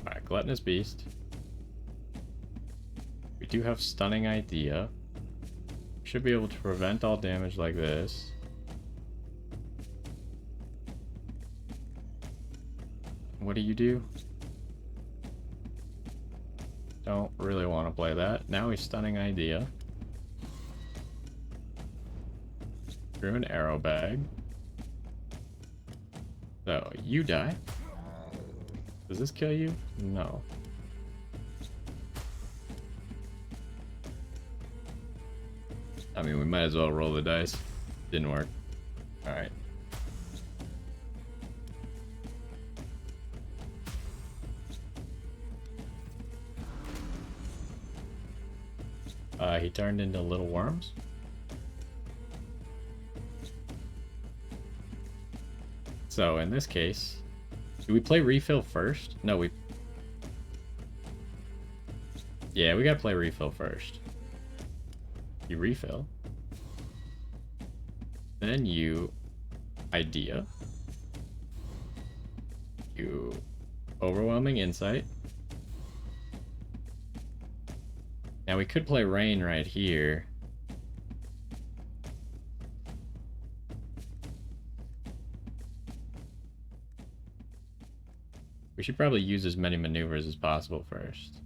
Alright, Gluttonous Beast. We do have Stunning Idea. Should be able to prevent all damage like this. What do you do? Don't really want to play that. Now he's Stunning Idea. Through an arrow bag. So, you die. Does this kill you? No. I mean, we might as well roll the dice. Didn't work. Alright. He turned into little worms. So in this case, do we play refill first? No, yeah, we gotta play refill first. You refill. Then you idea. You overwhelming insight. Now we could play rain right here. We should probably use as many maneuvers as possible first.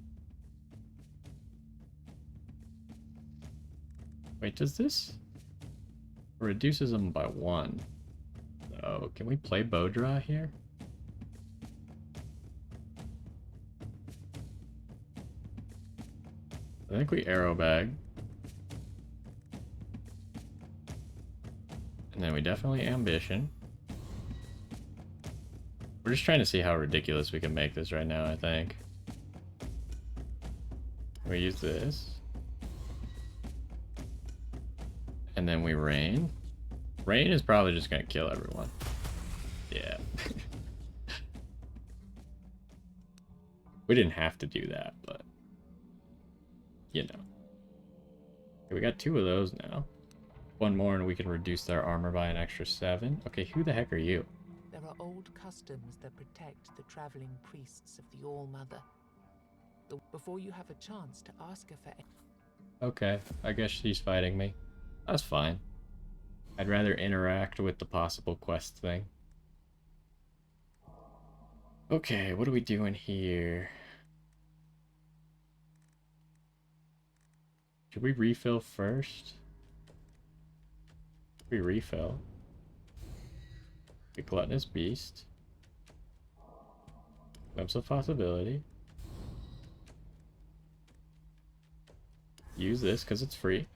Wait, does this? Reduces them by 1. Oh, can we play bow draw here? I think we arrow bag. And then we definitely ambition. We're just trying to see how ridiculous we can make this right now, I think. We use this. And then we rain. Rain is probably just gonna kill everyone. Yeah. We didn't have to do that, but you know. Okay, we got 2 of those now. 1 more and we can reduce their armor by an extra 7. Okay, who the heck are you? There are old customs that protect the traveling priests of the All-Mother. Before you have a chance to ask her for... Okay, I guess she's fighting me. That's fine. I'd rather interact with the possible quest thing. Okay, what are we doing here? Should we refill first? We refill. A Gluttonous Beast. Glimpse of Possibility. Use this because it's free.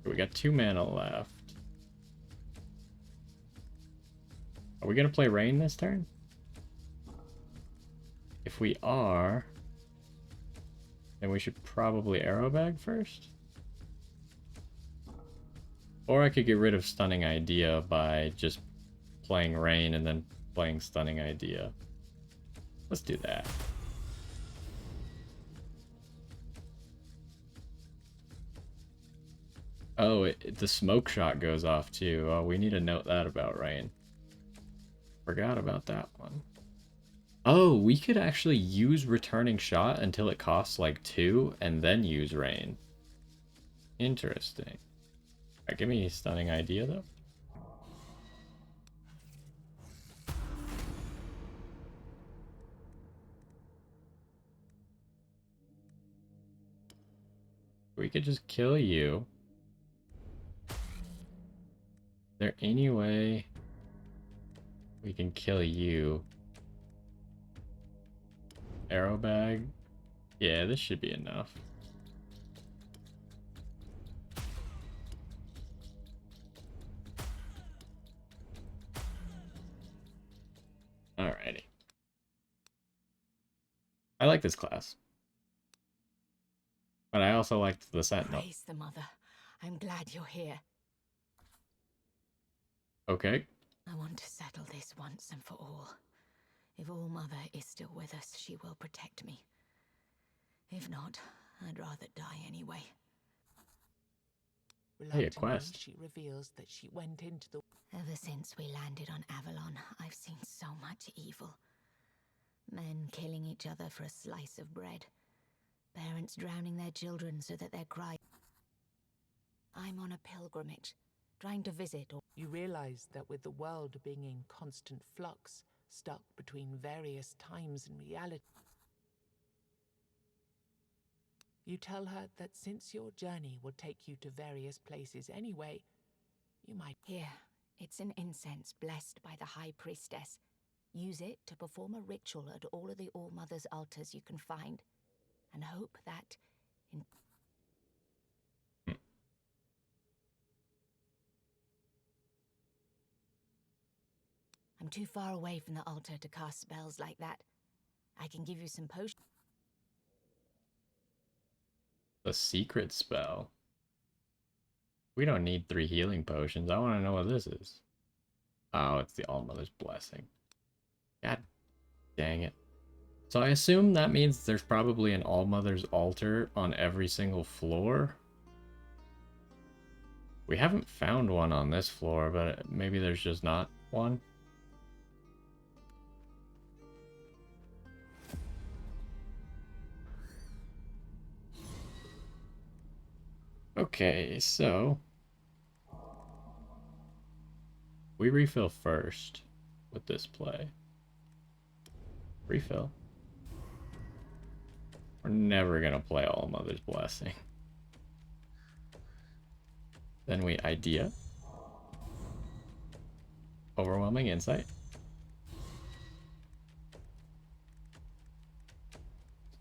We got 2 mana left. Are we gonna play rain this turn? If we are, then we should probably arrow bag first. Or I could get rid of Stunning Idea by just playing rain and then playing Stunning Idea. Let's do that. Oh, the smoke shot goes off too. Oh, we need to note that about rain. Forgot about that one. Oh, we could actually use returning shot until it costs like 2 and then use rain. Interesting. Alright, give me a stunning idea though. We could just kill you. Is there any way we can kill you? Arrow bag? Yeah, this should be enough. Alrighty. I like this class. But I also liked the Sentinel. Praise the Mother. I'm glad you're here. Okay. I want to settle this once and for all. If All Mother is still with us, she will protect me. If not, I'd rather die anyway. Hey, a quest. She reveals that she went into the... Ever since we landed on Avalon, I've seen so much evil. Men killing each other for a slice of bread. Parents drowning their children so that their cry... I'm on a pilgrimage, trying to visit or... You realize that with the world being in constant flux, stuck between various times and reality, you tell her that since your journey will take you to various places anyway, you might... Here, it's an incense blessed by the High Priestess. Use it to perform a ritual at all of the All-Mother's altars you can find, and hope that... I'm too far away from the altar to cast spells like that. I can give you some potions. The secret spell. We don't need 3 healing potions. I want to know what this is. Oh, it's the All-Mother's Blessing. God dang it. So I assume that means there's probably an All-Mother's altar on every single floor. We haven't found one on this floor, but maybe there's just not one. Okay, so we refill first with this play. Refill. We're never gonna play All Mother's Blessing. Then we idea. Overwhelming insight.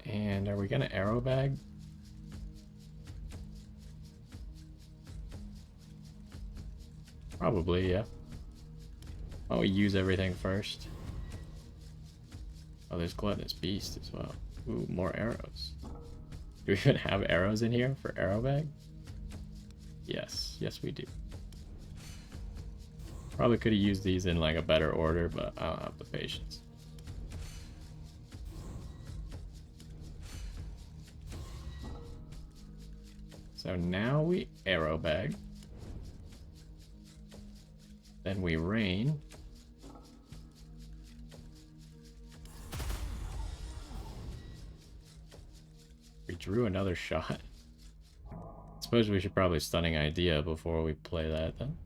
And are we gonna arrow bag? Probably, yeah. Why don't we use everything first? Oh, there's Gluttonous Beast as well. Ooh, more arrows. Do we even have arrows in here for arrow bag? Yes, yes we do. Probably could have used these in like a better order, but I don't have the patience. So now we arrow bag. Then we rain. We drew another shot. Suppose we should probably stunning idea before we play that then.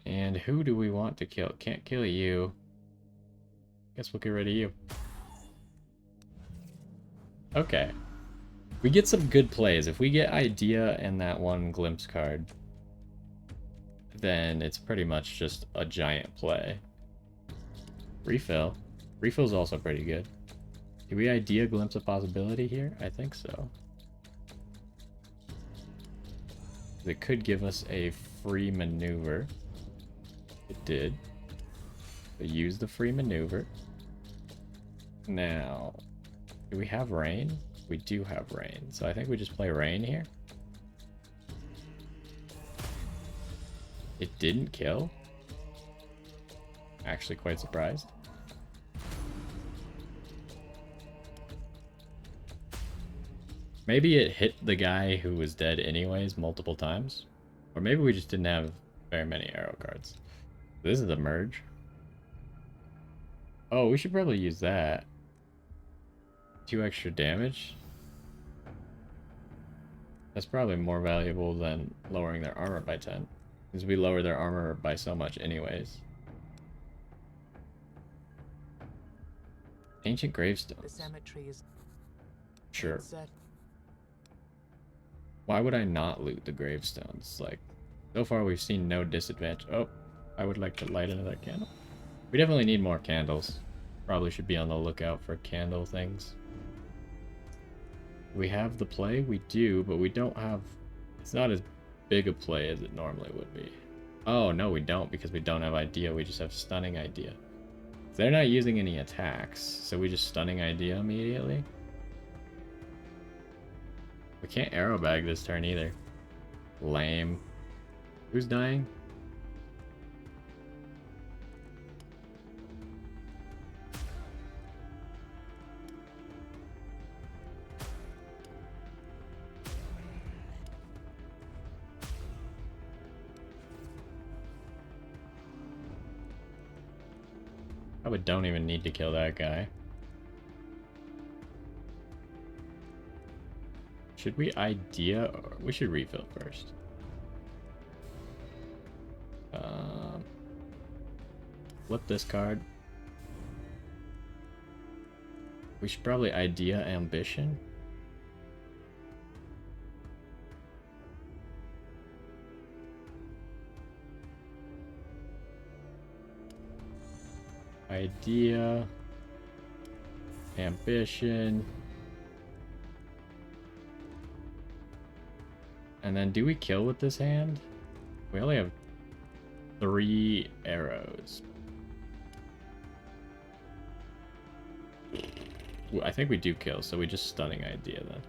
And who do we want to kill? Can't kill you. Guess we'll get rid of you. Okay. We get some good plays. If we get idea and that one glimpse card, then it's pretty much just a giant play. Refill. Refill's also pretty good. Do we idea glimpse of possibility here? I think so. It could give us a free maneuver. It did. So use the free maneuver. Now, do we have rain? We do have rain. So I think we just play rain here. It didn't kill. Actually quite surprised. Maybe it hit the guy who was dead anyways multiple times. Or maybe we just didn't have very many arrow cards. This is a merge. Oh, we should probably use that. 2 extra damage. That's probably more valuable than lowering their armor by 10. Because we lower their armor by so much anyways. Ancient gravestones. The cemetery is Sure. uncertain. Why would I not loot the gravestones? Like, so far we've seen no disadvantage. Oh, I would like to light another candle. We definitely need more candles. Probably should be on the lookout for candle things. We have the play? We do, but we don't have... It's not as big a play as it normally would be. Oh, no, we don't, because we don't have idea. We just have stunning idea. They're not using any attacks, so we just stunning idea immediately. We can't arrow bag this turn either. Lame. Who's dying? Probably don't even need to kill that guy. Should we idea or we should refill first? Flip this card. We should probably idea ambition. Idea ambition. And then do we kill with this hand? We only have 3 arrows. I think we do kill, so we just stunning idea then.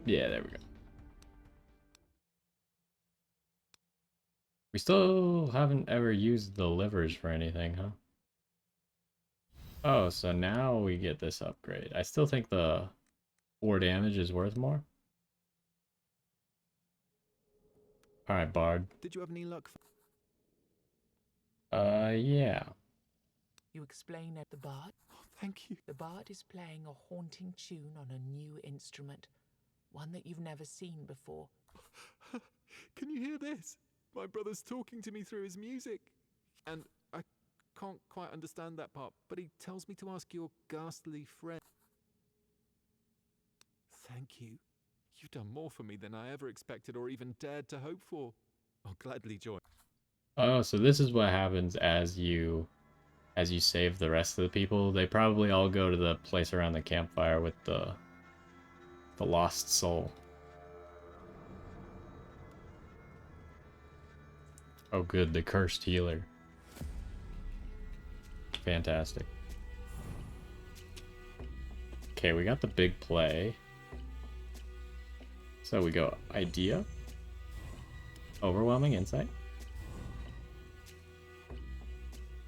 Yeah, there we go. We still haven't ever used the livers for anything, huh? Oh, so now we get this upgrade. I still think the 4 damage is worth more. Alright, Bard. Did you have any luck? Yeah. You explain at the bard? Oh, thank you. The bard is playing a haunting tune on a new instrument, one that you've never seen before. Can you hear this? My brother's talking to me through his music. And I can't quite understand that part, but he tells me to ask your ghastly friend. Thank you. You've done more for me than I ever expected or even dared to hope for. I'll gladly join. Oh, so this is what happens as you save the rest of the people. They probably all go to the place around the campfire with the lost soul. Oh good, the cursed healer. Fantastic. Okay, we got the big play. So we go idea. Overwhelming insight.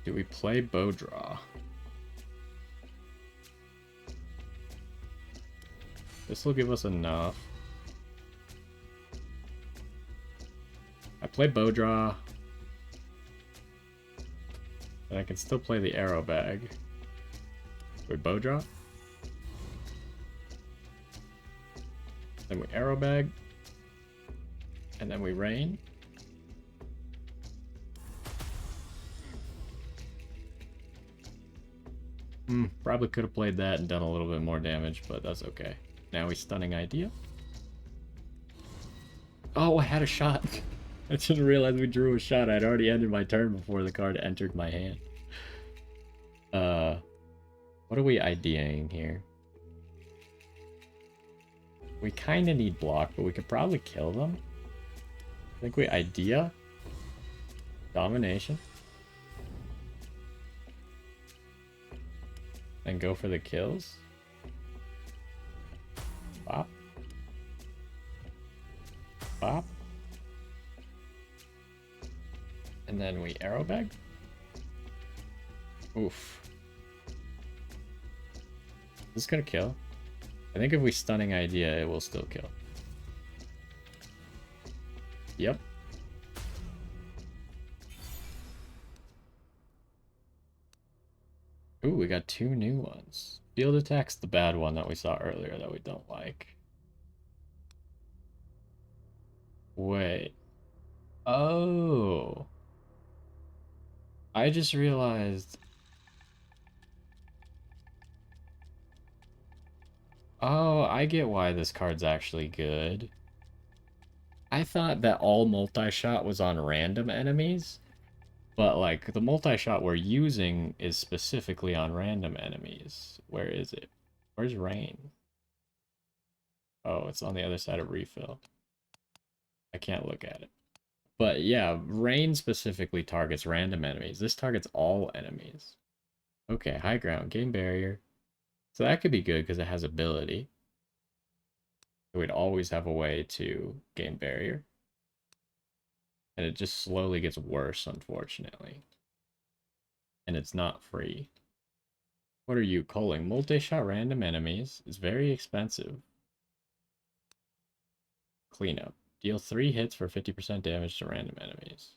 Do we play bow draw? This will give us enough. I play bow draw. But I can still play the arrow bag. We bow draw. Then we arrow bag. And then we rain. Probably could have played that and done a little bit more damage, but that's okay. Now he's stunning idea. Oh, I had a shot. I didn't realize we drew a shot. I'd already ended my turn before the card entered my hand. What are we IDing here? We kind of need block, but we could probably kill them. I think we idea. Domination. Then go for the kills. Bop. Bop. And then we arrow bag. Oof. Is this gonna kill? I think if we stunning idea, it will still kill. Yep. Ooh, we got 2 new ones. Field attack's the bad one that we saw earlier that we don't like. Wait. Oh. I just realized. Oh, I get why this card's actually good. I thought that all multi-shot was on random enemies, but like the multi-shot we're using is specifically on random enemies. Where is it? Where's rain? Oh, it's on the other side of refill. I can't look at it. But yeah, rain specifically targets random enemies. This targets all enemies. Okay, high ground, gain barrier. So that could be good because it has ability. So we'd always have a way to gain barrier. And it just slowly gets worse, unfortunately. And it's not free. What are you calling? Multi-shot random enemies is very expensive. Cleanup. Deal 3 hits for 50% damage to random enemies.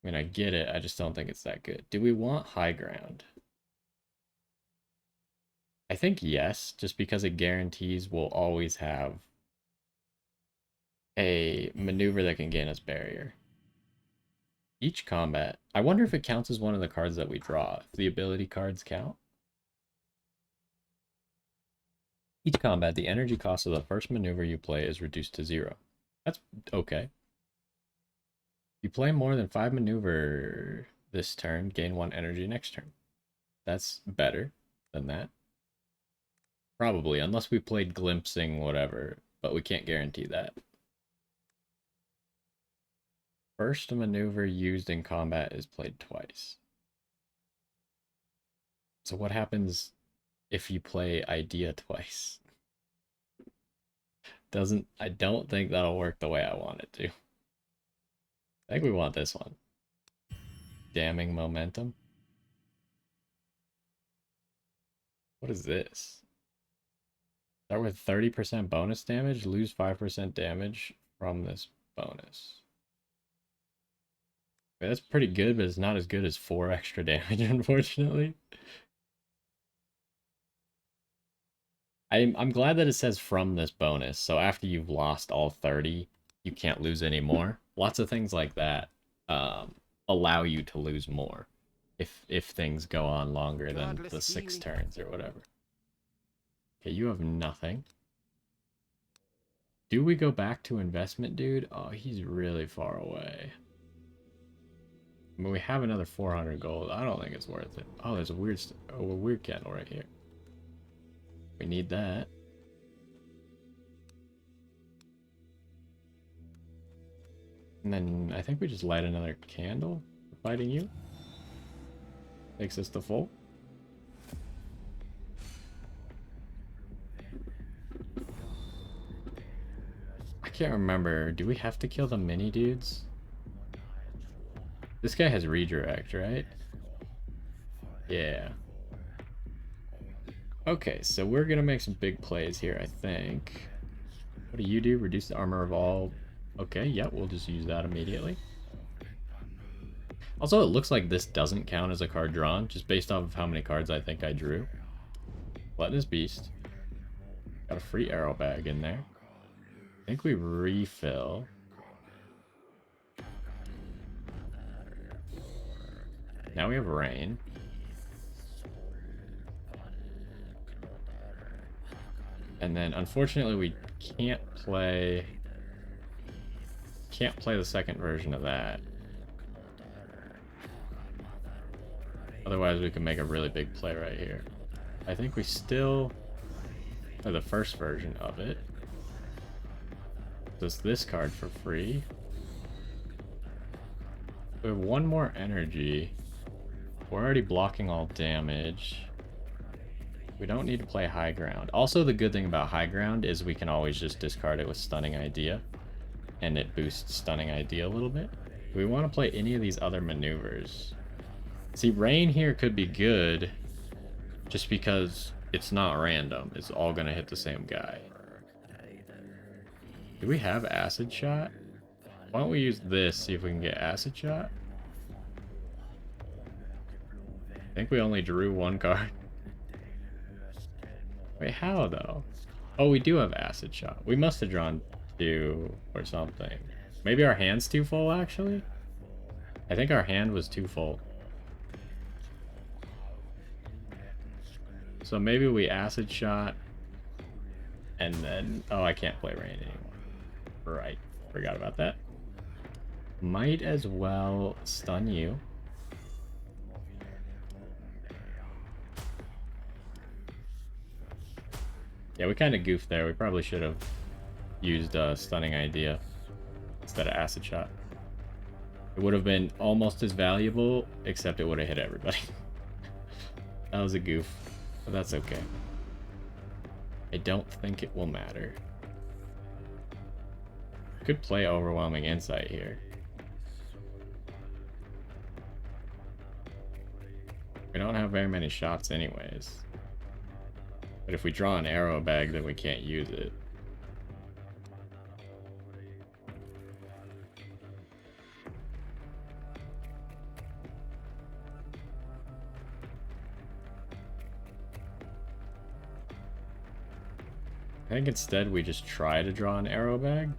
I mean, I get it. I just don't think it's that good. Do we want high ground? I think yes, just because it guarantees we'll always have a maneuver that can gain us barrier. Each combat. I wonder if it counts as one of the cards that we draw, if the ability cards count. Each combat, the energy cost of the first maneuver you play is reduced to 0. That's okay. You play more than 5 maneuver this turn, gain 1 energy next turn. That's better than that. Probably, unless we played glimpsing, whatever, but we can't guarantee that. First maneuver used in combat is played twice. So what happens if you play idea twice? I don't think that'll work the way I want it to. I think we want this one. Damning momentum. What is this? Start with 30% bonus damage, lose 5% damage from this bonus. Okay, that's pretty good, but it's not as good as 4 extra damage, unfortunately. I'm glad that it says from this bonus, so after you've lost all 30, you can't lose any more. Lots of things like that allow you to lose more if things go on longer than the 6 turns or whatever. Okay, you have nothing. Do we go back to investment, dude? Oh, he's really far away. I mean, we have another 400 gold. I don't think it's worth it. Oh, there's a weird candle right here. We need that. And then I think we just light another candle for fighting you. Takes us to full. I can't remember. Do we have to kill the mini dudes? This guy has redirect, right? Yeah. Okay, so we're gonna make some big plays here, I think. What do you do? Reduce the armor of all... Okay, yeah, we'll just use that immediately. Also, it looks like this doesn't count as a card drawn, just based off of how many cards I think I drew. Gluttonous Beast. Got a free arrow bag in there. I think we refill. Now we have rain. And then, unfortunately, we can't play the second version of that. Otherwise, we can make a really big play right here. I think we still play the first version of it. Does this card for free. We have 1 more energy. We're already blocking all damage. We don't need to play high ground. Also, the good thing about high ground is we can always just discard it with stunning idea, and it boosts stunning idea a little bit. Do we want to play any of these other maneuvers? See, rain here could be good just because it's not random. It's all going to hit the same guy. Do we have acid shot? Why don't we use this, see if we can get acid shot? think we only drew one card. Wait, how though? Oh, we do have Acid Shot. We must have drawn 2 or something. Maybe our hand's too full, actually? I think our hand was too full. So maybe we Acid Shot, and then... Oh, I can't play Rain anymore. Right. Forgot about that. Might as well stun you. Yeah, we kind of goofed there. We probably should have used Stunning Idea instead of Acid Shot. It would have been almost as valuable, except it would have hit everybody. That was a goof, but that's okay. I don't think it will matter. Could play Overwhelming Insight here. We don't have very many shots anyways. But if we draw an arrow bag, then we can't use it. I think instead we just try to draw an arrow bag.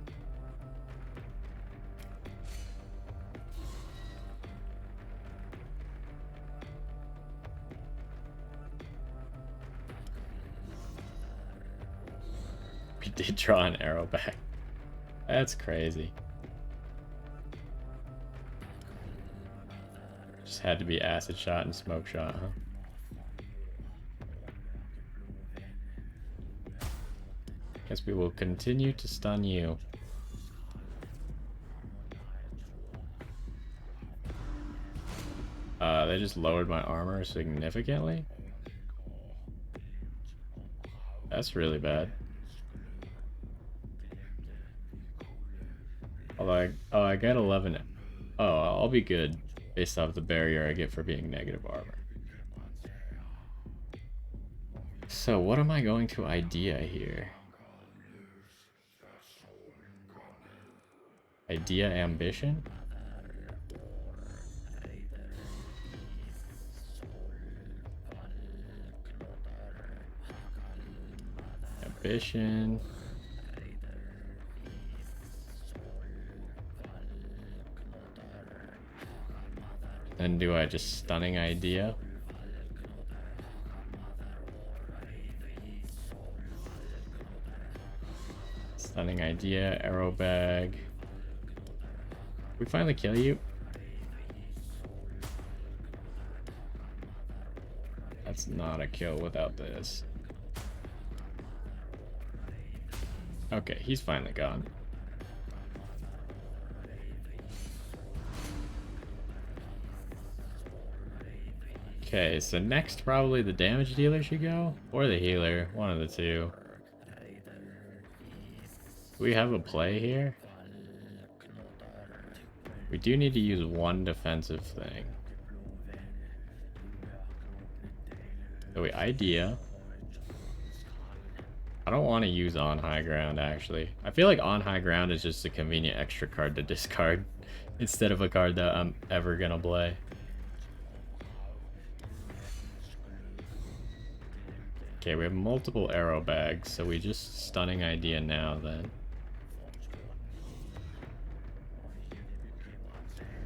We did draw an arrow bag. That's crazy. Just had to be Acid Shot and Smoke Shot, huh? Guess we will continue to stun you. They just lowered my armor significantly. That's really bad. Although I got 11. Oh, I'll be good based off the barrier I get for being negative armor. So what am I going to idea here? Idea Ambition? Ambition. Then do I just Stunning Idea? Stunning Idea, Arrow Bag. We finally kill you? That's not a kill without this. Okay, he's finally gone. Okay, so next probably the damage dealer should go, or the healer, one of the two. Do we have a play here? We do need to use one defensive thing. So we idea. I don't want to use On High Ground, actually. I feel like On High Ground is just a convenient extra card to discard instead of a card that I'm ever gonna play. Okay, we have multiple arrow bags, so we just Stunning Idea now then.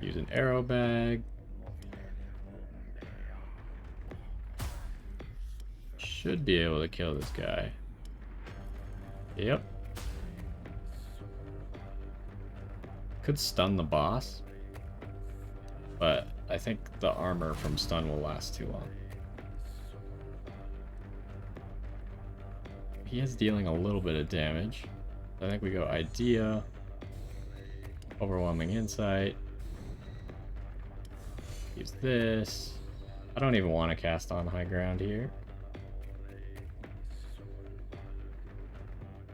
Use an arrow bag. Should be able to kill this guy. Yep. Could stun the boss, but I think the armor from stun will last too long. He is dealing a little bit of damage. I think we go Idea, Overwhelming Insight. Use this. I don't even want to cast On High Ground here.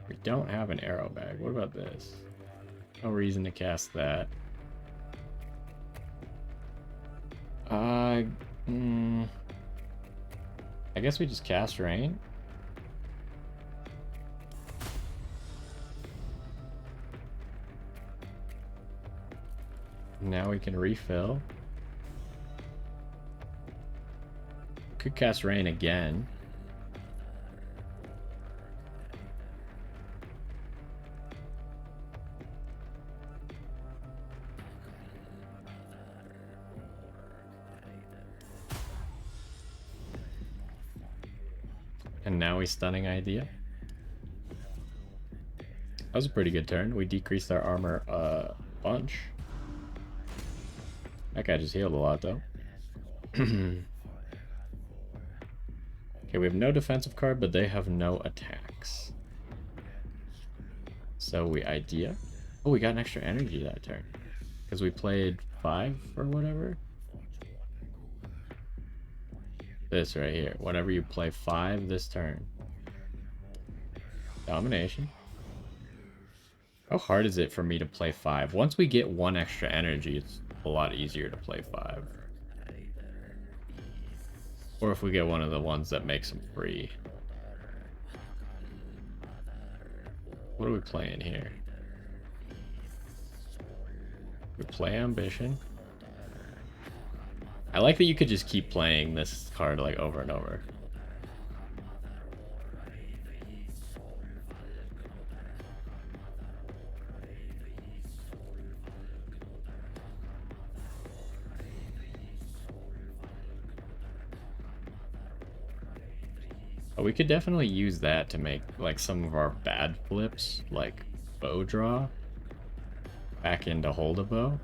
We don't have an arrow bag. What about this? No reason to cast that. I guess we just cast Rain. Now we can refill. Could cast Rain again. And now he's Stunning Idea. That was a pretty good turn. We decreased our armor a bunch. That guy just healed a lot, though. Okay, we have no defensive card, but they have no attacks. So we Idea. Oh, we got an extra energy that turn. Because we played 5 or whatever. This right here. Whenever you play 5 this turn. Domination. How hard is it for me to play 5? Once we get 1 extra energy, it's a lot easier to play 5. Or if we get one of the ones that makes them free. What are we playing here? We play Ambition. I like that you could just keep playing this card like over and over. But we could definitely use that to make like some of our bad flips, like bow draw, back into hold a bow.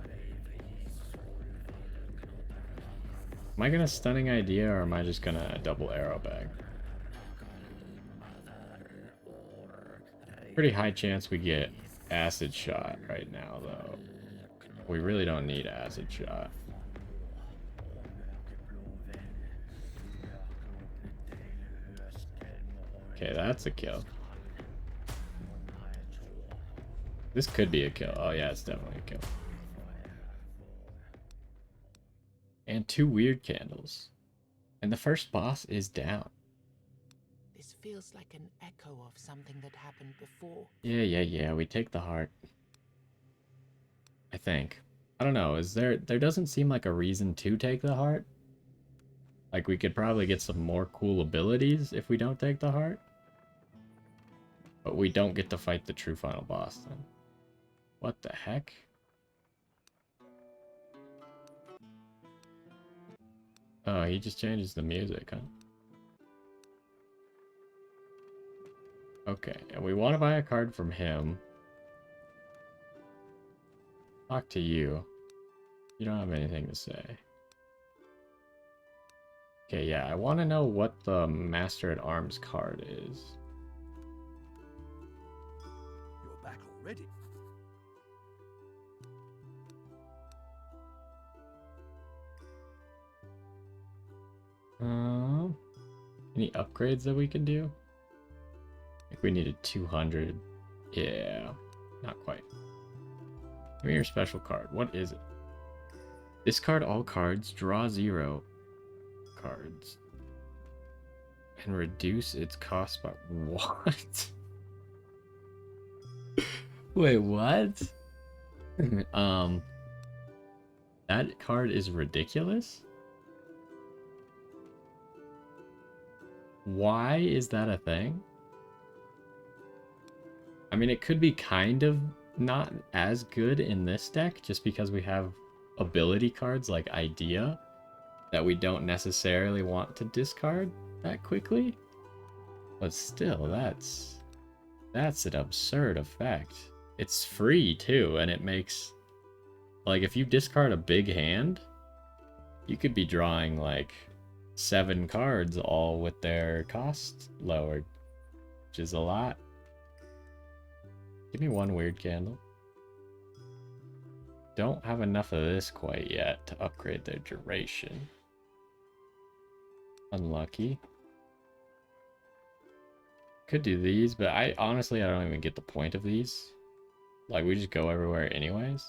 Am I gonna Stunning Idea or am I just gonna double arrow bag? Pretty high chance we get Acid Shot right now though. We really don't need Acid Shot. Okay, that's a kill. This could be a kill. Oh yeah, it's definitely a kill. And 2 weird candles. And the first boss is down. This feels like an echo of something that happened before. Yeah. We take the heart. I think. I don't know. There doesn't seem like a reason to take the heart. Like we could probably get some more cool abilities if we don't take the heart. But we don't get to fight the true final boss then. What the heck? Oh, he just changes the music, huh? Okay, and we want to buy a card from him. Talk to you. You don't have anything to say. Okay, yeah, I want to know what the Master at Arms card is. You're back already. Any upgrades that we can do? I think we needed 200. Yeah, not quite. Give me your special card. What is it? Discard all cards, draw 0 cards, and reduce its cost by what? Wait, what? That card is ridiculous. Why is that a thing? I mean, it could be kind of not as good in this deck just because we have ability cards like Idea that we don't necessarily want to discard that quickly. But still, that's an absurd effect. It's free too, and it makes, like, if you discard a big hand, you could be drawing like 7 cards all with their cost lowered, which is a lot. Give me 1 weird candle. Don't have enough of this quite yet to upgrade their duration. Unlucky. Could do these, but I honestly don't even get the point of these. Like, we just go everywhere anyways.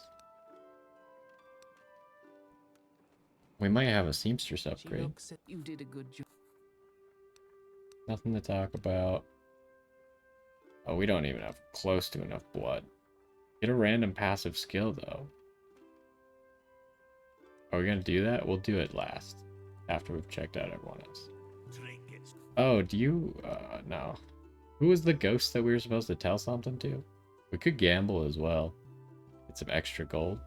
We might have a seamstress upgrade. You did a good job. Nothing to talk about. Oh, we don't even have close to enough blood. Get a random passive skill, though. Are we going to do that? We'll do it last, after we've checked out everyone else. Oh, do you... no. Who was the ghost that we were supposed to tell something to? We could gamble as well. Get some extra gold.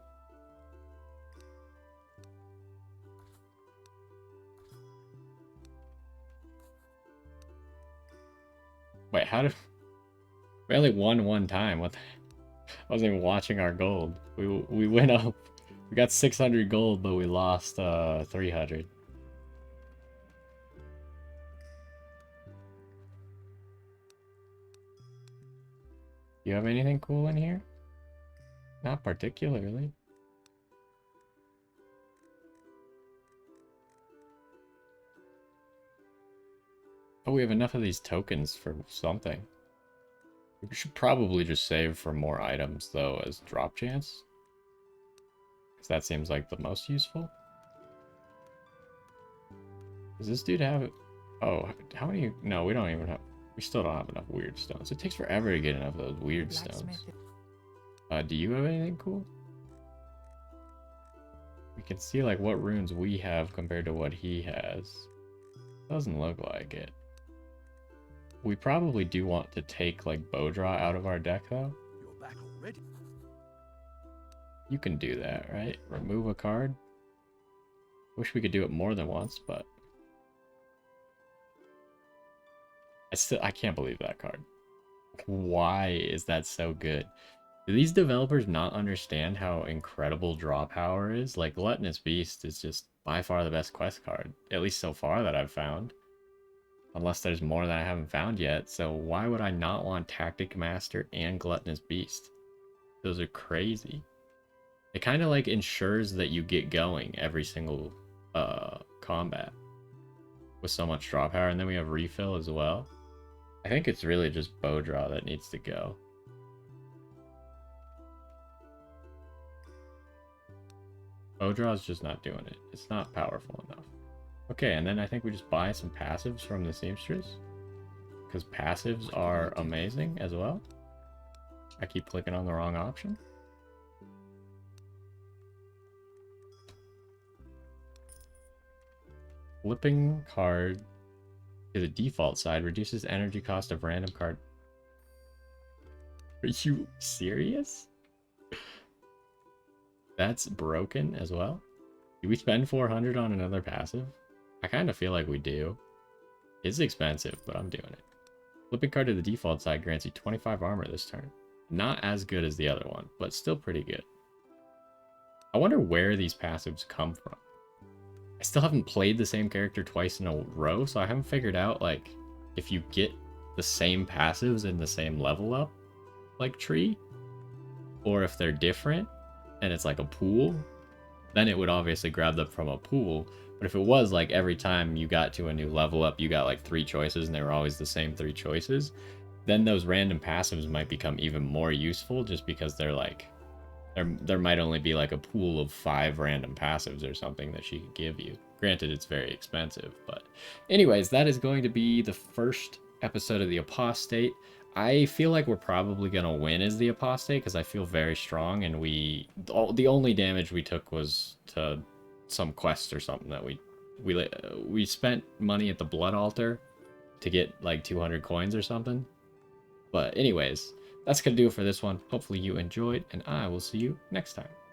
Wait, how did... We only won one time. What the... I wasn't even watching our gold. We went up. We got 600 gold, but we lost 300. You have anything cool in here? Not particularly. Oh, we have enough of these tokens for something. We should probably just save for more items, though, as drop chance. Because that seems like the most useful. Does this dude have... Oh, how many... No, we don't even have... We still don't have enough weird stones. It takes forever to get enough of those weird stones. Do you have anything cool? We can see, like, what runes we have compared to what he has. Doesn't look like it. We probably do want to take, like, bow draw out of our deck, though. You're back already. You can do that, right? Remove a card. Wish we could do it more than once, but... I can't believe that card. Why is that so good? Do these developers not understand how incredible draw power is? Like, Gluttonous Beast is just by far the best quest card. At least so far that I've found. Unless there's more that I haven't found yet. So why would I not want Tactic Master and Gluttonous Beast? Those are crazy. It kind of like ensures that you get going every single combat. With so much draw power. And then we have refill as well. I think it's really just bow draw that needs to go. Bow draw is just not doing it. It's not powerful enough. Okay, and then I think we just buy some passives from the seamstress. Because passives are amazing as well. I keep clicking on the wrong option. Flipping card to the default side reduces energy cost of random card. Are you serious? That's broken as well. Do we spend 400 on another passive? I kind of feel like we do. It's expensive, but I'm doing it. Flipping card to the default side grants you 25 armor this turn. Not as good as the other one, but still pretty good. I wonder where these passives come from. I still haven't played the same character twice in a row, so I haven't figured out, like, if you get the same passives in the same level up, like, tree, or if they're different, and it's like a pool, then it would obviously grab them from a pool. But if it was, like, every time you got to a new level up, you got, like, 3 choices, and they were always the same 3 choices, then those random passives might become even more useful, just because they're, like, there might only be like a pool of 5 random passives or something that she could give you. Granted, it's very expensive, but anyways, that is going to be the first episode of the Apostate. I feel like we're probably gonna win as the Apostate because I feel very strong, and the only damage we took was to some quest or something that we spent money at the blood altar to get like 200 coins or something. But anyways, that's going to do it for this one. Hopefully you enjoyed, and I will see you next time.